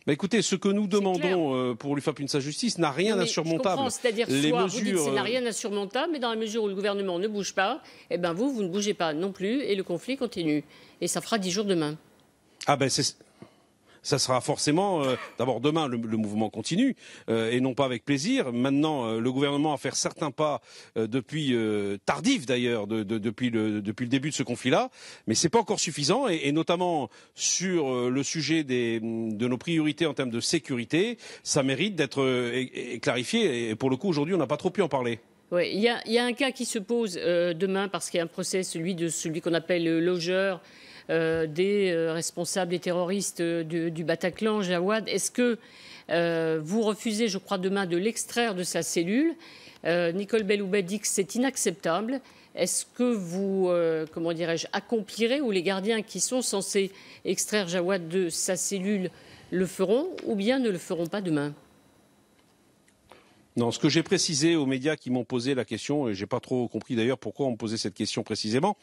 Bah écoutez, ce que nous demandons pour l'UFAP UNSA Justice n'a rien d'insurmontable.
C'est-à-dire que vous dites que ça n'a rien d'insurmontable, mais dans la mesure où le gouvernement ne bouge pas, vous ne bougez pas non plus et le conflit continue. Et ça fera 10 jours demain.
Ah ben ça sera forcément, d'abord demain le mouvement continue, et non pas avec plaisir. Maintenant, le gouvernement a fait certains pas depuis tardif d'ailleurs, depuis le début de ce conflit-là, mais c'est pas encore suffisant, et notamment sur le sujet de nos priorités en termes de sécurité, ça mérite d'être clarifié, et pour le coup aujourd'hui on n'a pas trop pu en parler.
Oui, il y a un cas qui se pose demain parce qu'il y a un procès, celui qu'on appelle le logeur, des responsables et terroristes du Bataclan, Jawad. Est-ce que vous refusez, je crois, demain de l'extraire de sa cellule Nicole Belloubet dit que c'est inacceptable. Est-ce que vous, comment dirais-je, accomplirez, ou les gardiens qui sont censés extraire Jawad de sa cellule le feront, ou bien ne le feront pas demain ?
Non, ce que j'ai précisé aux médias qui m'ont posé la question, et j'ai pas trop compris d'ailleurs pourquoi on me posait cette question précisément,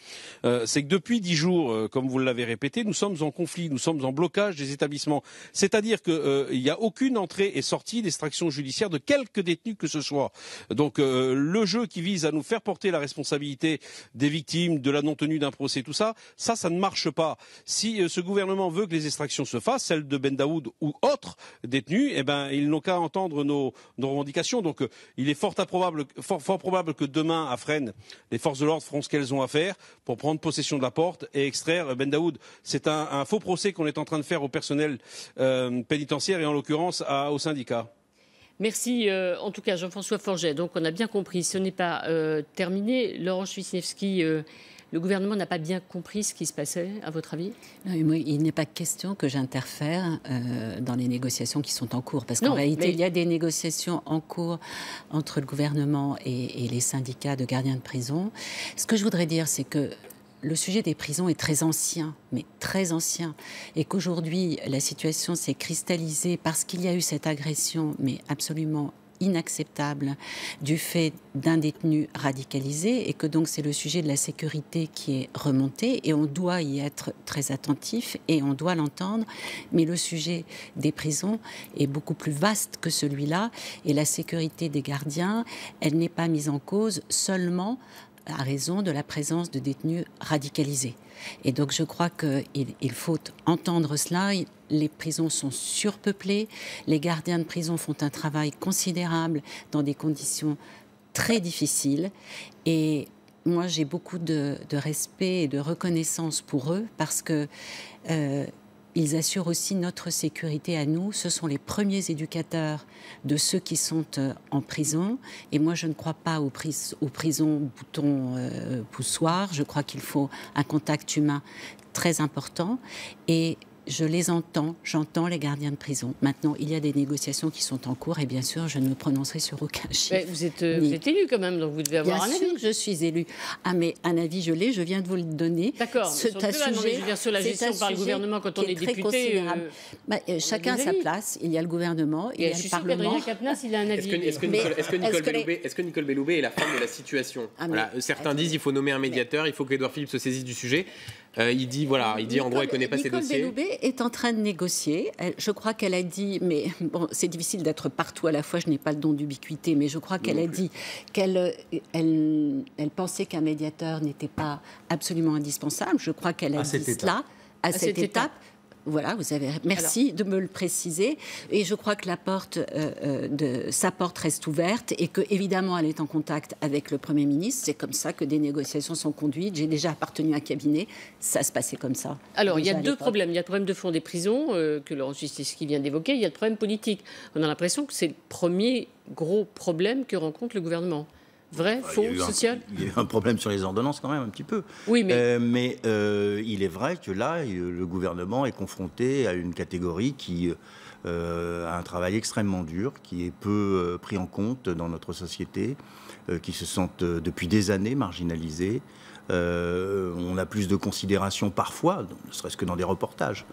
c'est que depuis 10 jours, comme vous l'avez répété, nous sommes en conflit, nous sommes en blocage des établissements. C'est-à-dire qu'il n'y a aucune entrée et sortie d'extraction judiciaire de quelque détenu que ce soit. Donc le jeu qui vise à nous faire porter la responsabilité des victimes, de la non-tenue d'un procès, tout ça, ça ne marche pas. Si ce gouvernement veut que les extractions se fassent, celles de Ben Daoud ou autres détenus, eh ben ils n'ont qu'à entendre nos revendications. Donc il est fort probable que demain, à Fresnes, les forces de l'ordre feront ce qu'elles ont à faire pour prendre possession de la porte et extraire Ben Daoud. C'est un faux procès qu'on est en train de faire au personnel pénitentiaire et en l'occurrence au syndicat.
Merci en tout cas Jean-François Forget. Donc on a bien compris, ce n'est pas terminé. Laurence Wisniewski, le gouvernement n'a pas bien compris ce qui se passait, à votre avis ?
Il n'est pas question que j'interfère dans les négociations qui sont en cours. Parce qu'en réalité, il y a des négociations en cours entre le gouvernement et les syndicats de gardiens de prison. Ce que je voudrais dire, c'est que le sujet des prisons est très ancien, mais très ancien. Et qu'aujourd'hui, la situation s'est cristallisée parce qu'il y a eu cette agression, mais absolument inacceptable du fait d'un détenu radicalisé, et que donc c'est le sujet de la sécurité qui est remonté, et on doit y être très attentif et on doit l'entendre, mais le sujet des prisons est beaucoup plus vaste que celui-là, et la sécurité des gardiens, elle n'est pas mise en cause seulement à raison de la présence de détenus radicalisés. Et donc je crois qu'il faut entendre cela. Les prisons sont surpeuplées, les gardiens de prison font un travail considérable dans des conditions très difficiles, et moi j'ai beaucoup de respect et de reconnaissance pour eux, parce que ils assurent aussi notre sécurité à nous. Ce sont les premiers éducateurs de ceux qui sont en prison. Et moi, je ne crois pas aux prisons bouton poussoir. Je crois qu'il faut un contact humain très important. Et je les entends, j'entends les gardiens de prison. Maintenant, il y a des négociations qui sont en cours, et bien sûr, je ne me prononcerai sur aucun chiffre.
Mais vous êtes élu quand même, donc vous devez avoir un avis.
Bien sûr que je suis élu. Ah, mais un avis, je l'ai, je viens de vous le donner.
D'accord,
c'est un sujet,
je viens sur la gestion par le gouvernement quand on est député.
Chacun a sa place. Il y a le gouvernement, il y a le Parlement.
Il a un avis.
Est-ce que Nicole Belloubet est la femme de la situation ? Certains disent qu'il faut nommer un médiateur, il faut qu'Édouard Philippe se saisisse du sujet. Il dit en gros, elle ne connaît pas ses dossiers.
Nicole Belloubet est en train de négocier. Je crois qu'elle a dit, mais bon, c'est difficile d'être partout à la fois, je n'ai pas le don d'ubiquité, mais je crois qu'elle a dit qu'elle pensait qu'un médiateur n'était pas absolument indispensable. Je crois qu'elle a dit cela à cette étape. Voilà, vous avez. Merci de me le préciser. Et je crois que sa porte reste ouverte, et que évidemment elle est en contact avec le Premier ministre. C'est comme ça que des négociations sont conduites. J'ai déjà appartenu à un cabinet. Ça se passait comme ça.
Alors il y a deux problèmes. Il y a le problème de fond des prisons que Laurence Wisniewski vient d'évoquer. Il y a le problème politique. On a l'impression que c'est le premier gros problème que rencontre le gouvernement. Vrai, faux, social ?
Il y a eu un problème sur les ordonnances quand même, un petit peu.
Oui, mais
il est vrai que là, le gouvernement est confronté à une catégorie qui a un travail extrêmement dur, qui est peu pris en compte dans notre société, qui se sentent depuis des années marginalisés. On a plus de considération parfois, ne serait-ce que dans des reportages,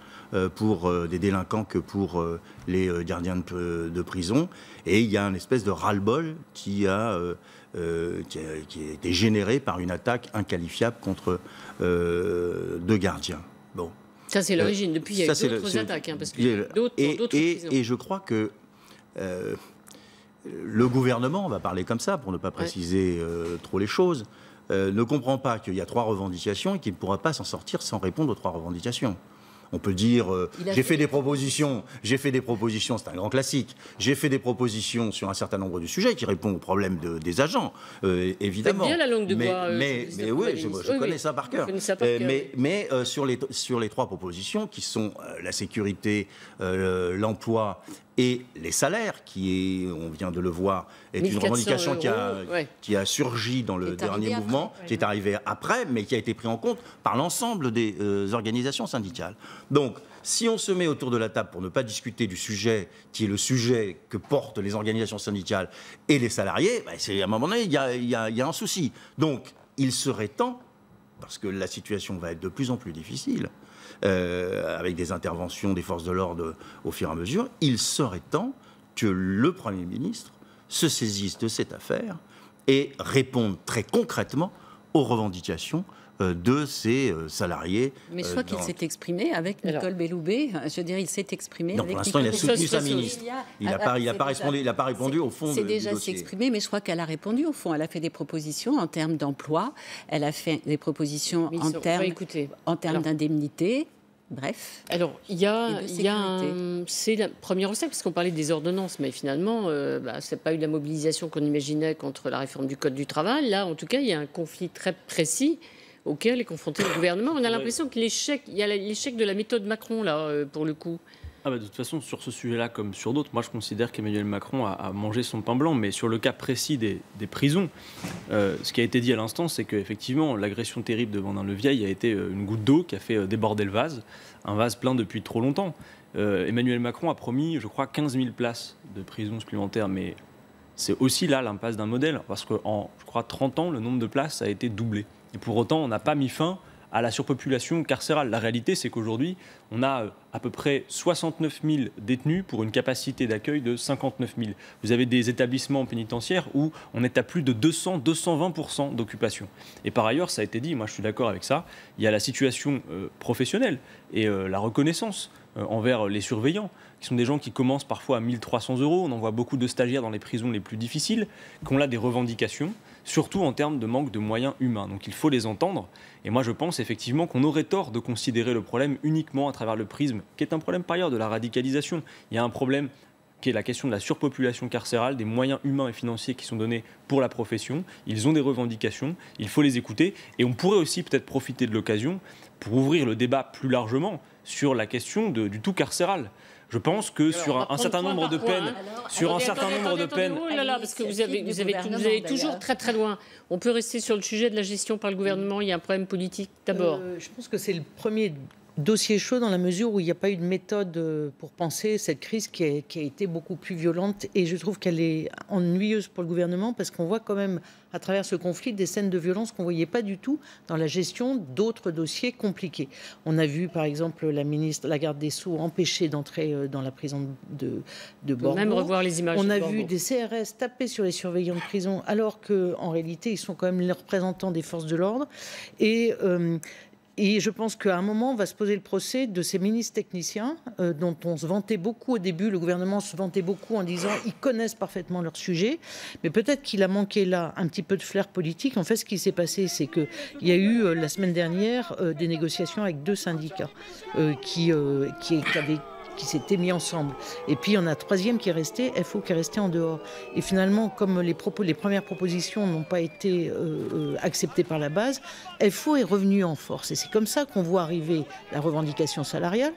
pour des délinquants que pour les gardiens de prison. Et il y a une espèce de ras-le-bol qui a été généré par une attaque inqualifiable contre deux gardiens. Bon.
Ça, c'est l'origine. Depuis, il y a eu d'autres attaques. Parce que d'autres prisons.
Et je crois que le gouvernement, on va parler comme ça pour ne pas préciser trop les choses, ne comprend pas qu'il y a 3 revendications et qu'il ne pourra pas s'en sortir sans répondre aux 3 revendications. On peut dire, j'ai fait des propositions, c'est un grand classique, j'ai fait des propositions sur un certain nombre de sujets qui répondent aux problèmes des agents, évidemment.
C'est bien la langue de bois.
Mais oui, je connais ça par cœur. Mais sur les 3 propositions qui sont la sécurité, l'emploi et les salaires, qui est, on vient de le voir, est une revendication qui a surgi dans le dernier mouvement, qui est arrivé après, mais qui a été pris en compte par l'ensemble des organisations syndicales. Donc, si on se met autour de la table pour ne pas discuter du sujet qui est le sujet que portent les organisations syndicales et les salariés, à un moment donné, il y a un souci. Donc, il serait temps, parce que la situation va être de plus en plus difficile, avec des interventions des forces de l'ordre au fur et à mesure, il serait temps que le Premier ministre se saisisse de cette affaire et réponde très concrètement aux revendications de ces salariés.
Mais je crois qu'il s'est exprimé avec Nicole Belloubet. Je veux dire, il s'est exprimé avec
Nicole Belloubet. Pour l'instant, il a soutenu sa ministre. Il n'a pas répondu au fond du dossier.
C'est déjà s'exprimer, mais je crois qu'elle a répondu au fond. Elle a fait des propositions en termes d'emploi. Elle a fait des propositions en termes d'indemnité. Bref.
Alors, c'est la première recette, parce qu'on parlait des ordonnances, mais finalement, ça n'a pas eu la mobilisation qu'on imaginait contre la réforme du Code du travail. Là, en tout cas, il y a un conflit très précis auquel est confronté le gouvernement. On a l'impression qu'il y a l'échec de la méthode Macron, là, pour le coup.
De toute façon, sur ce sujet-là, comme sur d'autres, moi je considère qu'Emmanuel Macron a mangé son pain blanc. Mais sur le cas précis des prisons, ce qui a été dit à l'instant, c'est qu'effectivement, l'agression terrible de Vendin-le-Vieil a été une goutte d'eau qui a fait déborder le vase, un vase plein depuis trop longtemps. Emmanuel Macron a promis, je crois, 15 000 places de prison supplémentaires, mais c'est aussi là l'impasse d'un modèle, parce qu'en, je crois, 30 ans, le nombre de places a été doublé. Et pour autant, on n'a pas mis fin à la surpopulation carcérale. La réalité, c'est qu'aujourd'hui, on a à peu près 69 000 détenus pour une capacité d'accueil de 59 000. Vous avez des établissements pénitentiaires où on est à plus de 200-220% d'occupation. Et par ailleurs, ça a été dit, moi je suis d'accord avec ça, il y a la situation professionnelle et la reconnaissance envers les surveillants, qui sont des gens qui commencent parfois à 1 300 €. On en voit beaucoup de stagiaires dans les prisons les plus difficiles, qui ont là des revendications, surtout en termes de manque de moyens humains. Donc il faut les entendre. Et moi je pense effectivement qu'on aurait tort de considérer le problème uniquement à travers le prisme, qui est un problème par ailleurs de la radicalisation. Il y a un problème qui est la question de la surpopulation carcérale, des moyens humains et financiers qui sont donnés pour la profession. Ils ont des revendications, il faut les écouter. Et on pourrait aussi peut-être profiter de l'occasion pour ouvrir le débat plus largement sur la question du tout carcéral. Je pense que sur un certain nombre de peines,
parce que vous allez toujours très très loin. On peut rester sur le sujet de la gestion par le gouvernement. Il y a un problème politique d'abord.
Je pense que c'est le premier dossier chaud dans la mesure où il n'y a pas eu de méthode pour penser cette crise qui a été beaucoup plus violente, et je trouve qu'elle est ennuyeuse pour le gouvernement parce qu'on voit quand même à travers ce conflit des scènes de violence qu'on ne voyait pas du tout dans la gestion d'autres dossiers compliqués. On a vu par exemple la garde des Sceaux empêchée d'entrer dans la prison de Bordeaux.
Même revoir les images.
On a vu des CRS taper sur les surveillants de prison alors qu'en réalité ils sont quand même les représentants des forces de l'ordre. Et je pense qu'à un moment, on va se poser le procès de ces ministres techniciens dont on se vantait beaucoup au début. Le gouvernement se vantait beaucoup en disant qu'ils connaissent parfaitement leur sujet. Mais peut-être qu'il a manqué là un petit peu de flair politique. En fait, ce qui s'est passé, c'est qu'il y a eu la semaine dernière des négociations avec 2 syndicats qui s'étaient mis ensemble. Et puis, il y en a un troisième qui est resté, FO, qui est resté en dehors. Et finalement, comme les premières propositions n'ont pas été acceptées par la base, FO est revenu en force. Et c'est comme ça qu'on voit arriver la revendication salariale.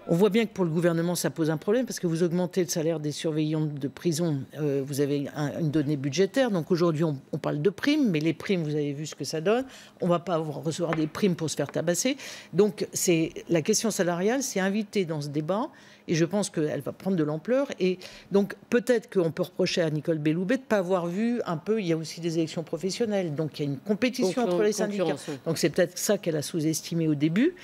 On voit bien que pour le gouvernement, ça pose un problème parce que vous augmentez le salaire des surveillants de prison, vous avez une donnée budgétaire. Donc aujourd'hui, on parle de primes, mais les primes, vous avez vu ce que ça donne. On ne va pas recevoir des primes pour se faire tabasser. Donc la question salariale, c'est invité dans ce débat. Et je pense qu'elle va prendre de l'ampleur. Et donc, peut-être qu'on peut reprocher à Nicole Belloubet de ne pas avoir vu un peu... Il y a aussi des élections professionnelles. Donc, il y a une compétition entre les syndicats. Donc, c'est peut-être ça qu'elle a sous-estimé au début.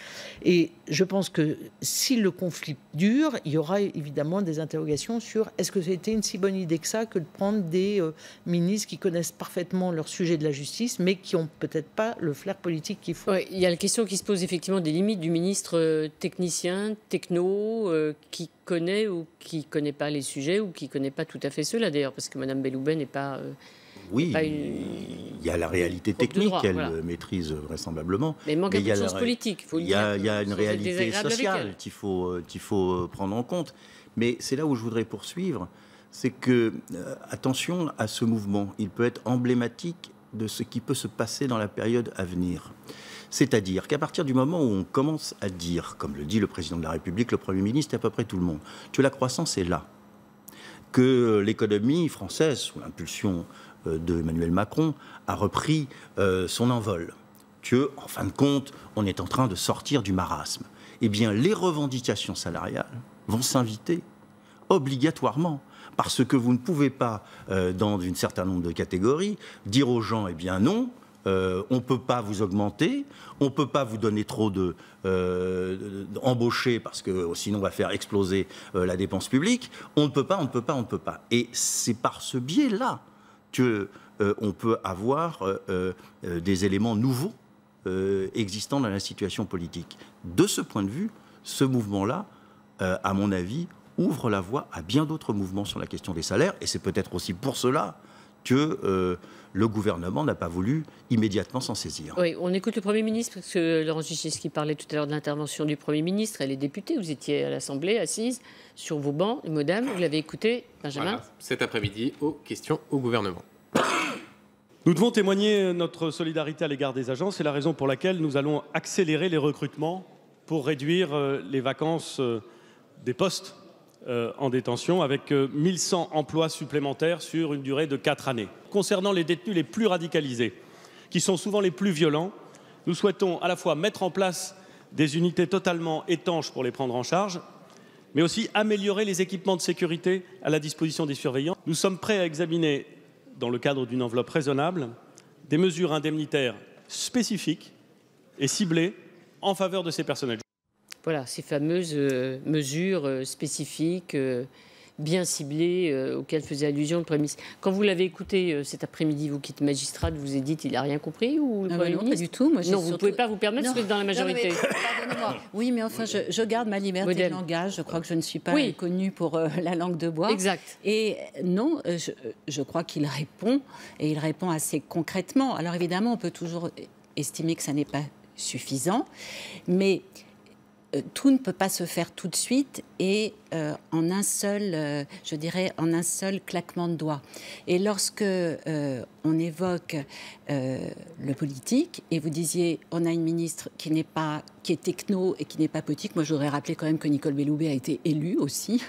Et je pense que si le conflit dure, il y aura évidemment des interrogations sur est-ce que c'était une si bonne idée que ça que de prendre des ministres qui connaissent parfaitement leur sujet de la justice, mais qui n'ont peut-être pas le flair politique qu'il faut.
Ouais, il y a la question qui se pose effectivement des limites du ministre technicien, techno, qui connaît ou qui ne connaît pas les sujets ou qui ne connaît pas tout à fait ceux-là d'ailleurs, parce que Mme Belloubet n'est pas...
oui, il y a la réalité technique qu'elle maîtrise vraisemblablement.
Mais il manque un peu de sens politique, il faut le dire.
Il y a une réalité sociale qu'il faut prendre en compte. Mais c'est là où je voudrais poursuivre, c'est que, attention à ce mouvement, il peut être emblématique de ce qui peut se passer dans la période à venir. C'est-à-dire qu'à partir du moment où on commence à dire, comme le dit le président de la République, le Premier ministre et à peu près tout le monde, que la croissance est là, que l'économie française, sous l'impulsion de Emmanuel Macron, a repris son envol, que, en fin de compte, on est en train de sortir du marasme. Eh bien, les revendications salariales vont s'inviter obligatoirement, parce que vous ne pouvez pas, dans un certain nombre de catégories, dire aux gens, eh bien non, on ne peut pas vous augmenter, on ne peut pas vous donner trop d'embauchés, parce que sinon on va faire exploser la dépense publique, on ne peut pas. Et c'est par ce biais-là qu'on peut avoir des éléments nouveaux existant dans la situation politique. De ce point de vue, ce mouvement-là, à mon avis, ouvre la voie à bien d'autres mouvements sur la question des salaires, et c'est peut-être aussi pour cela que le gouvernement n'a pas voulu immédiatement s'en saisir.
Oui, on écoute le Premier ministre, parce que Laurence Vichnievsky parlait tout à l'heure de l'intervention du Premier ministre. Elle est députée, vous étiez à l'Assemblée, assise sur vos bancs, madame, vous l'avez écouté, Benjamin.
Voilà, cet après-midi, aux questions au gouvernement.
Nous devons témoigner notre solidarité à l'égard des agents. C'est la raison pour laquelle nous allons accélérer les recrutements pour réduire les vacances des postes en détention, avec 1100 emplois supplémentaires sur une durée de 4 années. Concernant les détenus les plus radicalisés, qui sont souvent les plus violents, nous souhaitons à la fois mettre en place des unités totalement étanches pour les prendre en charge, mais aussi améliorer les équipements de sécurité à la disposition des surveillants. Nous sommes prêts à examiner, dans le cadre d'une enveloppe raisonnable, des mesures indemnitaires spécifiques et ciblées en faveur de ces personnels.
Voilà, ces fameuses mesures spécifiques, bien ciblées, auxquelles faisait allusion le Premier ministre. Quand vous l'avez écouté cet après-midi, vous qui êtes magistrate, vous avez dit qu'il n'a rien compris ou le Premier ministre ?
Pas du tout. Moi,
non, vous ne pouvez pas vous permettre, parce que dans la majorité.
Pardonnez-moi. Oui, mais enfin, je garde ma liberté de langage. Je crois que je ne suis pas connue pour la langue de bois.
Exact.
Et non, je crois qu'il répond, et il répond assez concrètement. Alors évidemment, on peut toujours estimer que ça n'est pas suffisant, mais tout ne peut pas se faire tout de suite et en un seul, je dirais, en un seul claquement de doigts. Et lorsque on évoque le politique, et vous disiez, on a une ministre qui est techno et qui n'est pas politique. Moi, je voudrais rappeler quand même que Nicole Belloubet a été élue aussi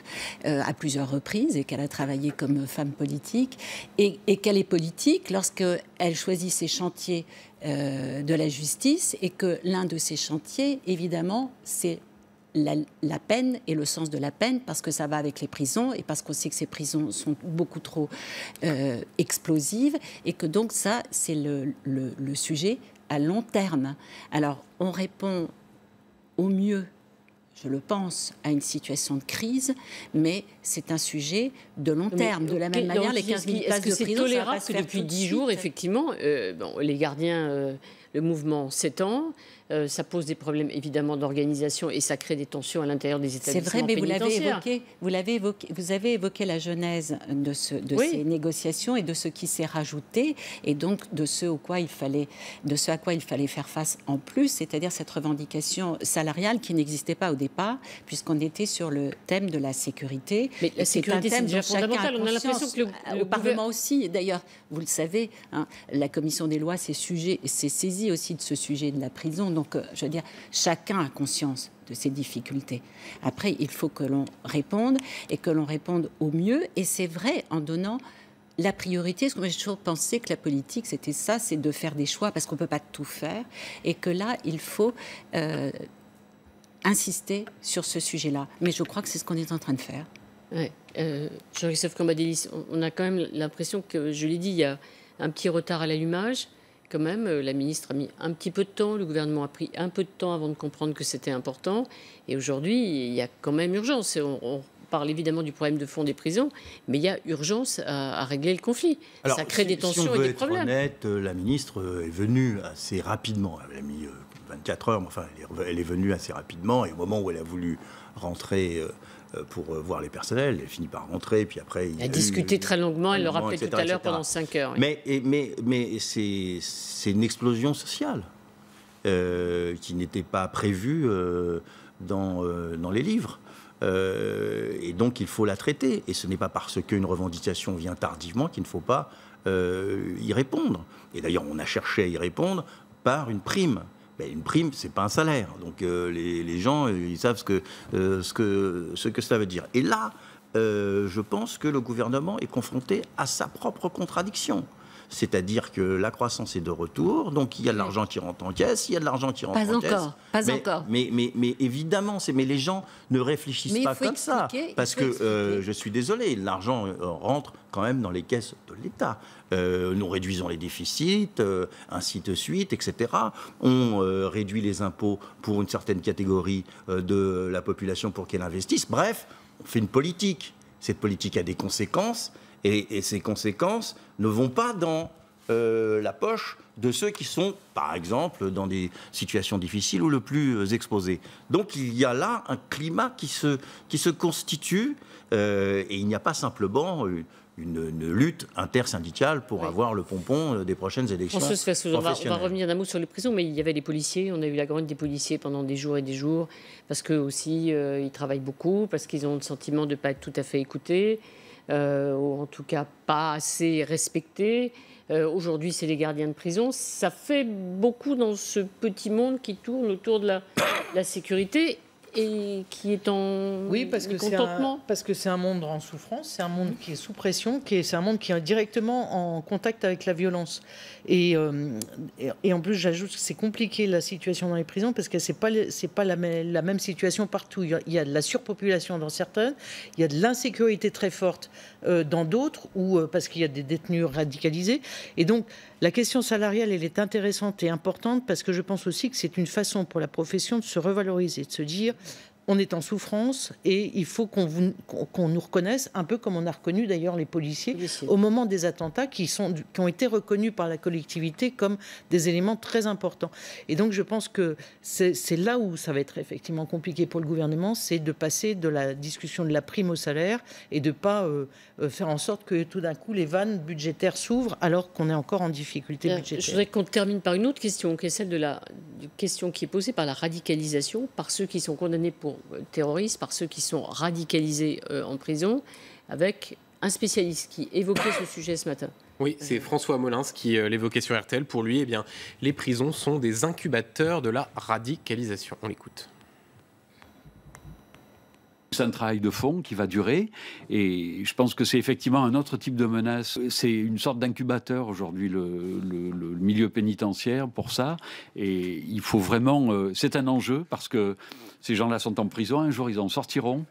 à plusieurs reprises et qu'elle a travaillé comme femme politique et qu'elle est politique lorsqu'elle choisit ses chantiers de la justice et que l'un de ces chantiers, évidemment, c'est la peine et le sens de la peine, parce que ça va avec les prisons et parce qu'on sait que ces prisons sont beaucoup trop explosives et que donc ça, c'est le sujet à long terme. Alors, on répond au mieux, je le pense, à une situation de crise, mais c'est un sujet de long terme. De la même manière, les 15 000 places de prison,
c'est tolérable que depuis 10 jours, effectivement, les gardiens, le mouvement s'étend. Ça pose des problèmes évidemment d'organisation et ça crée des tensions à l'intérieur des établissements pénitentiaires.
C'est vrai, mais vous avez évoqué la genèse de ces négociations et de ce qui s'est rajouté et donc de ce à quoi il fallait faire face en plus, c'est-à-dire cette revendication salariale qui n'existait pas au départ puisqu'on était sur le thème de la sécurité.
Mais la sécurité, c'est déjà fondamental. On a l'impression que
le Parlement aussi, d'ailleurs, vous le savez, hein, la commission des lois s'est saisie aussi de ce sujet de la prison. Donc, je veux dire, chacun a conscience de ces difficultés. Après, il faut que l'on réponde et que l'on réponde au mieux. Et c'est vrai, en donnant la priorité, parce que moi j'ai toujours pensé que la politique, c'était ça, c'est de faire des choix, parce qu'on ne peut pas tout faire. Et que là, il faut insister sur ce sujet-là. Mais je crois que c'est ce qu'on est en train de faire.
Ouais. Jean-Christophe Cambadélis, on a quand même l'impression que, je l'ai dit, il y a un petit retard à l'allumage. Quand même, la ministre a mis un petit peu de temps, le gouvernement a pris un peu de temps avant de comprendre que c'était important. Et aujourd'hui, il y a quand même urgence. On parle évidemment du problème de fond des prisons, mais il y a urgence à régler le conflit. Alors, ça crée des tensions et des problèmes.
Si on veut être honnête, la ministre est venue assez rapidement. Elle a mis 24 heures, mais enfin, elle est venue assez rapidement. Et au moment où elle a voulu rentrer pour voir les personnels, elle finit par rentrer, puis après...
Elle a discuté très longuement, elle le rappelait tout à l'heure, pendant 5 heures. Oui.
Mais c'est une explosion sociale qui n'était pas prévue dans les livres. Et donc il faut la traiter. Et ce n'est pas parce qu'une revendication vient tardivement qu'il ne faut pas y répondre. Et d'ailleurs, on a cherché à y répondre par une prime. Mais une prime, c'est pas un salaire. Donc les gens, ils savent ce que cela veut dire. Et là, je pense que le gouvernement est confronté à sa propre contradiction. C'est-à-dire que la croissance est de retour, donc il y a de l'argent qui rentre en caisse, il y a de l'argent qui rentre en caisse.
Pas encore.
Mais évidemment, mais les gens ne réfléchissent pas comme ça. Parce que, je suis désolé, l'argent rentre quand même dans les caisses de l'État. Nous réduisons les déficits, ainsi de suite, etc. On réduit les impôts pour une certaine catégorie de la population pour qu'elle investisse. Bref, on fait une politique. Cette politique a des conséquences. Et ces conséquences ne vont pas dans la poche de ceux qui sont, par exemple, dans des situations difficiles ou le plus exposés. Donc il y a là un climat qui se constitue et il n'y a pas simplement une lutte intersyndicale pour avoir le pompon des prochaines élections professionnelles.
On va revenir d'un mot sur les prisons, mais il y avait les policiers. On a eu la grogne des policiers pendant des jours et des jours, parce qu'eux aussi, ils travaillent beaucoup, parce qu'ils ont le sentiment de ne pas être tout à fait écoutés. Ou en tout cas pas assez respectés. Aujourd'hui, c'est les gardiens de prison. Ça fait beaucoup dans ce petit monde qui tourne autour de la sécurité et qui est en mécontentement.
Parce que c'est un monde en souffrance, c'est un monde qui est sous pression, c'est un monde qui est directement en contact avec la violence. Et en plus, j'ajoute que c'est compliqué la situation dans les prisons parce que c'est pas la même situation partout. Il y a de la surpopulation dans certaines, il y a de l'insécurité très forte dans d'autres, parce qu'il y a des détenus radicalisés. Et donc, la question salariale, elle est intéressante et importante parce que je pense aussi que c'est une façon pour la profession de se revaloriser, de se dire on est en souffrance et il faut qu'on nous reconnaisse, un peu comme on a reconnu d'ailleurs les policiers au moment des attentats qui ont été reconnus par la collectivité comme des éléments très importants. Et donc je pense que c'est là où ça va être effectivement compliqué pour le gouvernement, c'est de passer de la discussion de la prime au salaire et de ne pas faire en sorte que tout d'un coup les vannes budgétaires s'ouvrent alors qu'on est encore en difficulté budgétaire.
Je voudrais qu'on termine par une autre question, qui est celle de la question qui est posée par la radicalisation, par ceux qui sont condamnés pour terroristes, par ceux qui sont radicalisés en prison, avec un spécialiste qui évoquait ce sujet ce matin.
Oui, c'est François Molins qui l'évoquait sur RTL. Pour lui, les prisons sont des incubateurs de la radicalisation. On l'écoute.
C'est un travail de fond qui va durer et je pense que c'est effectivement un autre type de menace. C'est une sorte d'incubateur aujourd'hui, le milieu pénitentiaire pour ça. Et il faut vraiment... c'est un enjeu parce que ces gens-là sont en prison, un jour ils en sortiront.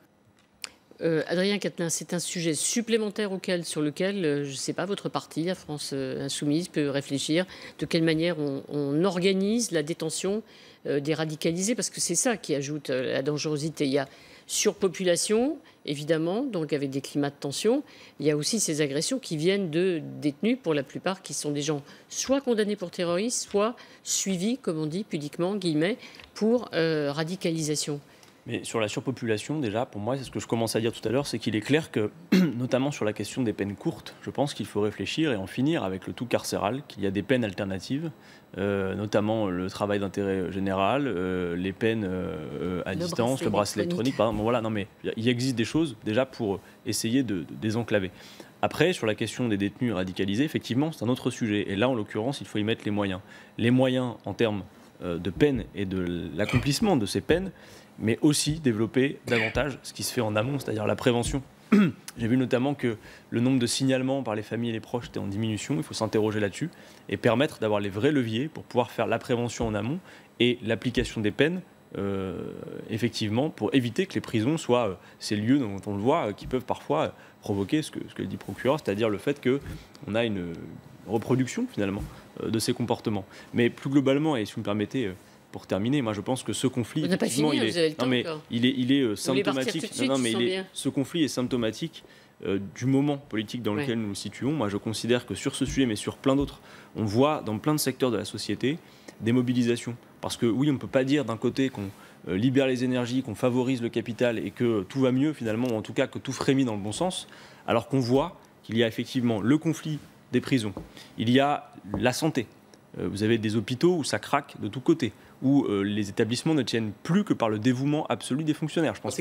Adrien Quatennens, c'est un sujet supplémentaire sur lequel, je ne sais pas, votre parti, la France Insoumise, peut réfléchir. De quelle manière on organise la détention des radicalisés, parce que c'est ça qui ajoute la dangerosité. Il y a surpopulation, évidemment, donc avec des climats de tension. Il y a aussi ces agressions qui viennent de détenus, pour la plupart, qui sont des gens soit condamnés pour terrorisme, soit suivis, comme on dit pudiquement, guillemets, pour radicalisation.
Mais sur la surpopulation, déjà, pour moi, c'est ce que je commence à dire tout à l'heure, c'est qu'il est clair que, notamment sur la question des peines courtes, je pense qu'il faut réfléchir et en finir avec le tout carcéral, qu'il y a des peines alternatives, notamment le travail d'intérêt général, les peines à distance, le bracelet électronique, par exemple. Voilà, non, mais il existe des choses déjà pour essayer de désenclaver. Après, sur la question des détenus radicalisés, effectivement, c'est un autre sujet. Et là, en l'occurrence, il faut y mettre les moyens. Les moyens en termes de peine et de l'accomplissement de ces peines, mais aussi développer davantage ce qui se fait en amont, c'est-à-dire la prévention. J'ai vu notamment que le nombre de signalements par les familles et les proches était en diminution. Il faut s'interroger là-dessus et permettre d'avoir les vrais leviers pour pouvoir faire la prévention en amont et l'application des peines, effectivement, pour éviter que les prisons soient ces lieux dont on le voit, qui peuvent parfois provoquer ce que dit le procureur, c'est-à-dire le fait qu'on a une reproduction, finalement, de ces comportements. Mais plus globalement, et si vous me permettez... Pour terminer, moi je pense que ce conflit,
il
est symptomatique. Ce conflit est symptomatique du moment politique dans lequel nous nous situons. Moi je considère que sur ce sujet, mais sur plein d'autres, on voit dans plein de secteurs de la société des mobilisations. Parce que oui, on ne peut pas dire d'un côté qu'on libère les énergies, qu'on favorise le capital et que tout va mieux finalement, ou en tout cas que tout frémit dans le bon sens, alors qu'on voit qu'il y a effectivement le conflit des prisons, il y a la santé. Vous avez des hôpitaux où ça craque de tous côtés, où les établissements ne tiennent plus que par le dévouement absolu des fonctionnaires. Je pense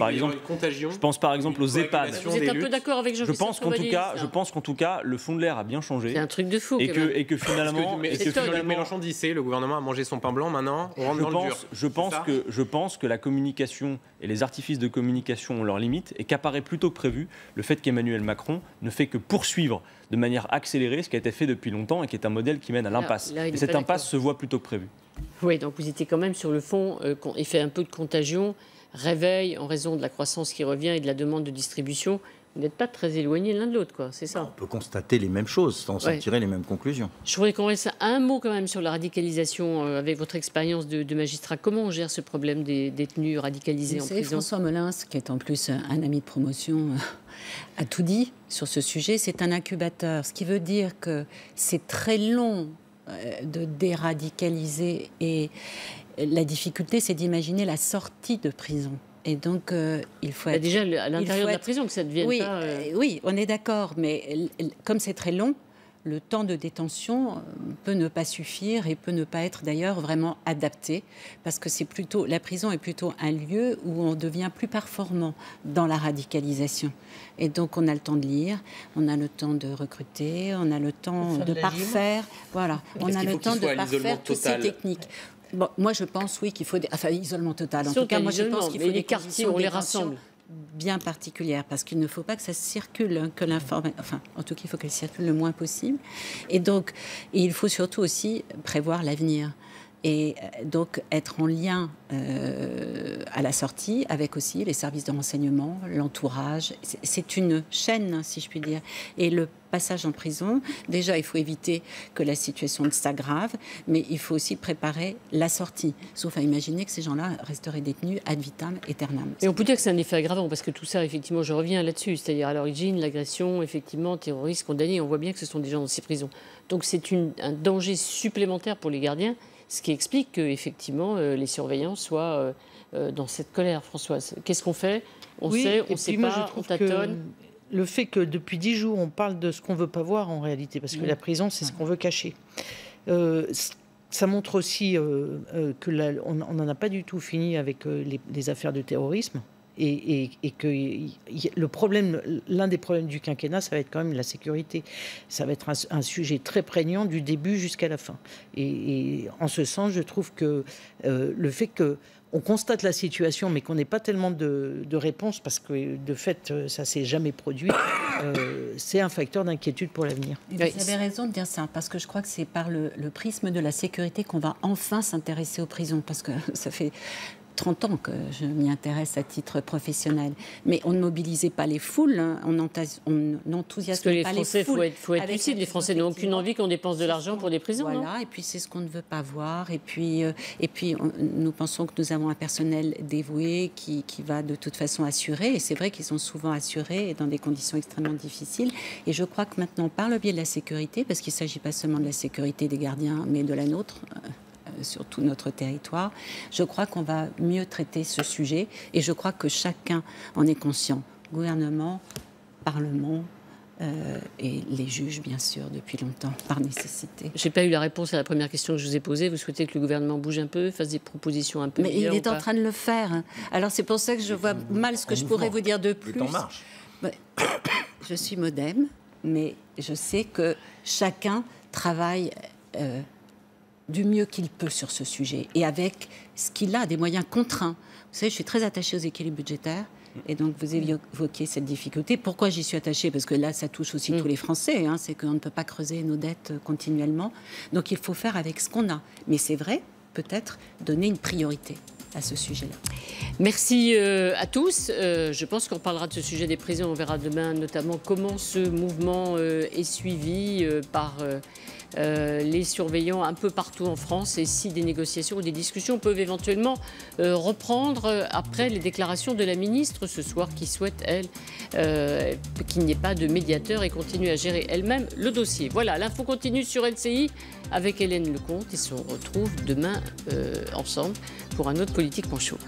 par exemple aux EHPAD.
Vous êtes un peu d'accord avec Jean-Christophe
Je pense qu'en tout cas, le fond de l'air a bien changé.
C'est un truc de fou.
Et que finalement...
Mélenchon dit le gouvernement a mangé son pain blanc, maintenant on rentre dans le dur.
Je pense que la communication et les artifices de communication ont leurs limites et qu'apparaît plutôt que prévu le fait qu'Emmanuel Macron ne fait que poursuivre de manière accélérée ce qui a été fait depuis longtemps et qui est un modèle qui mène à l'impasse. Et cette impasse se voit plutôt que prévu.
Oui, donc vous étiez quand même sur le fond, effet un peu de contagion, réveil en raison de la croissance qui revient et de la demande de distribution. Vous n'êtes pas très éloignés l'un de l'autre, quoi, c'est ça?
On peut constater les mêmes choses sans en tirer les mêmes conclusions.
Je voudrais qu'on reste un mot quand même sur la radicalisation avec votre expérience de magistrat. Comment on gère ce problème des détenus radicalisés en prison?
François Molins, qui est en plus un ami de promotion, a tout dit sur ce sujet. C'est un incubateur, ce qui veut dire que c'est très long de déradicaliser, et la difficulté, c'est d'imaginer la sortie de prison. Et donc, il faut être...
Déjà, à l'intérieur de la prison, que ça ne devienne pas...
Oui, on est d'accord, mais comme c'est très long, le temps de détention peut ne pas suffire et peut ne pas être d'ailleurs vraiment adapté, parce que la prison est plutôt un lieu où on devient plus performant dans la radicalisation. Et donc on a le temps de lire, on a le temps de recruter, on a le temps de parfaire, voilà, on a le temps de parfaire toutes ces techniques. Bon, moi je pense qu'il faut isolement total. En tout cas, moi je pense qu'il faut
les quartiers, on les rassemble.
Bien particulière, parce qu'il ne faut pas que ça circule, que l'information, enfin, en tout cas, il faut qu'elle circule le moins possible. Et donc, il faut surtout aussi prévoir l'avenir. Et donc, être en lien à la sortie avec aussi les services de renseignement, l'entourage. C'est une chaîne, si je puis dire. Et le passage en prison, déjà, il faut éviter que la situation s'aggrave, mais il faut aussi préparer la sortie. Sauf à imaginer que ces gens-là resteraient détenus ad vitam aeternam.
Et on peut dire que c'est un effet aggravant, parce que tout ça, effectivement, je reviens là-dessus, c'est-à-dire à l'origine, l'agression, effectivement, terroriste, condamné, on voit bien que ce sont des gens dans ces prisons. Donc c'est un danger supplémentaire pour les gardiens, ce qui explique qu'effectivement, les surveillants soient dans cette colère. Françoise, qu'est-ce qu'on fait? On sait pas, on tâtonne.
Le fait que depuis 10 jours, on parle de ce qu'on ne veut pas voir en réalité, parce que la prison, c'est ce qu'on veut cacher. Ça montre aussi qu'on n'en a pas du tout fini avec les affaires de terrorisme. Et que l'un des problèmes du quinquennat, ça va être quand même la sécurité. Ça va être un sujet très prégnant du début jusqu'à la fin. Et en ce sens, je trouve que le fait qu'on constate la situation, mais qu'on n'ait pas tellement de réponses, parce que de fait, ça ne s'est jamais produit, c'est un facteur d'inquiétude pour l'avenir.
Vous avez raison de dire ça, parce que je crois que c'est par le prisme de la sécurité qu'on va enfin s'intéresser aux prisons, parce que ça fait 30 ans que je m'y intéresse à titre professionnel. Mais on ne mobilisait pas les foules, on n'enthousiasme pas les foules.
Il faut être lucide, les Français n'ont aucune envie qu'on dépense de l'argent pour des prisons.
Voilà,
non,
et puis c'est ce qu'on ne veut pas voir. Et puis nous pensons que nous avons un personnel dévoué qui va de toute façon assurer. Et c'est vrai qu'ils sont souvent assurés dans des conditions extrêmement difficiles. Et je crois que maintenant, par le biais de la sécurité, parce qu'il ne s'agit pas seulement de la sécurité des gardiens, mais de la nôtre, sur tout notre territoire, je crois qu'on va mieux traiter ce sujet et je crois que chacun en est conscient. Gouvernement, Parlement et les juges, bien sûr, depuis longtemps, par nécessité.
Je n'ai pas eu la réponse à la première question que je vous ai posée. Vous souhaitez que le gouvernement bouge un peu, fasse des propositions un peu
meilleures? Mais il est en train de le faire. Alors c'est pour ça que je vois mal ce que je pourrais vous dire de plus.
Le temps marche.
Je suis modem, mais je sais que chacun travaille du mieux qu'il peut sur ce sujet, et avec ce qu'il a, des moyens contraints. Vous savez, je suis très attachée aux équilibres budgétaires, et donc vous évoquez cette difficulté. Pourquoi j'y suis attachée? Parce que là, ça touche aussi tous les Français, c'est qu'on ne peut pas creuser nos dettes continuellement. Donc il faut faire avec ce qu'on a. Mais c'est vrai, peut-être, donner une priorité à ce sujet-là.
Merci à tous. Je pense qu'on parlera de ce sujet des prisons. On verra demain notamment comment ce mouvement est suivi par les surveillants un peu partout en France, et si des négociations ou des discussions peuvent éventuellement reprendre après les déclarations de la ministre ce soir, qui souhaite, elle, qu'il n'y ait pas de médiateur et continue à gérer elle-même le dossier. Voilà, l'info continue sur LCI avec Hélène Lecomte, et on se retrouve demain ensemble pour un autre Politiquement Chaud.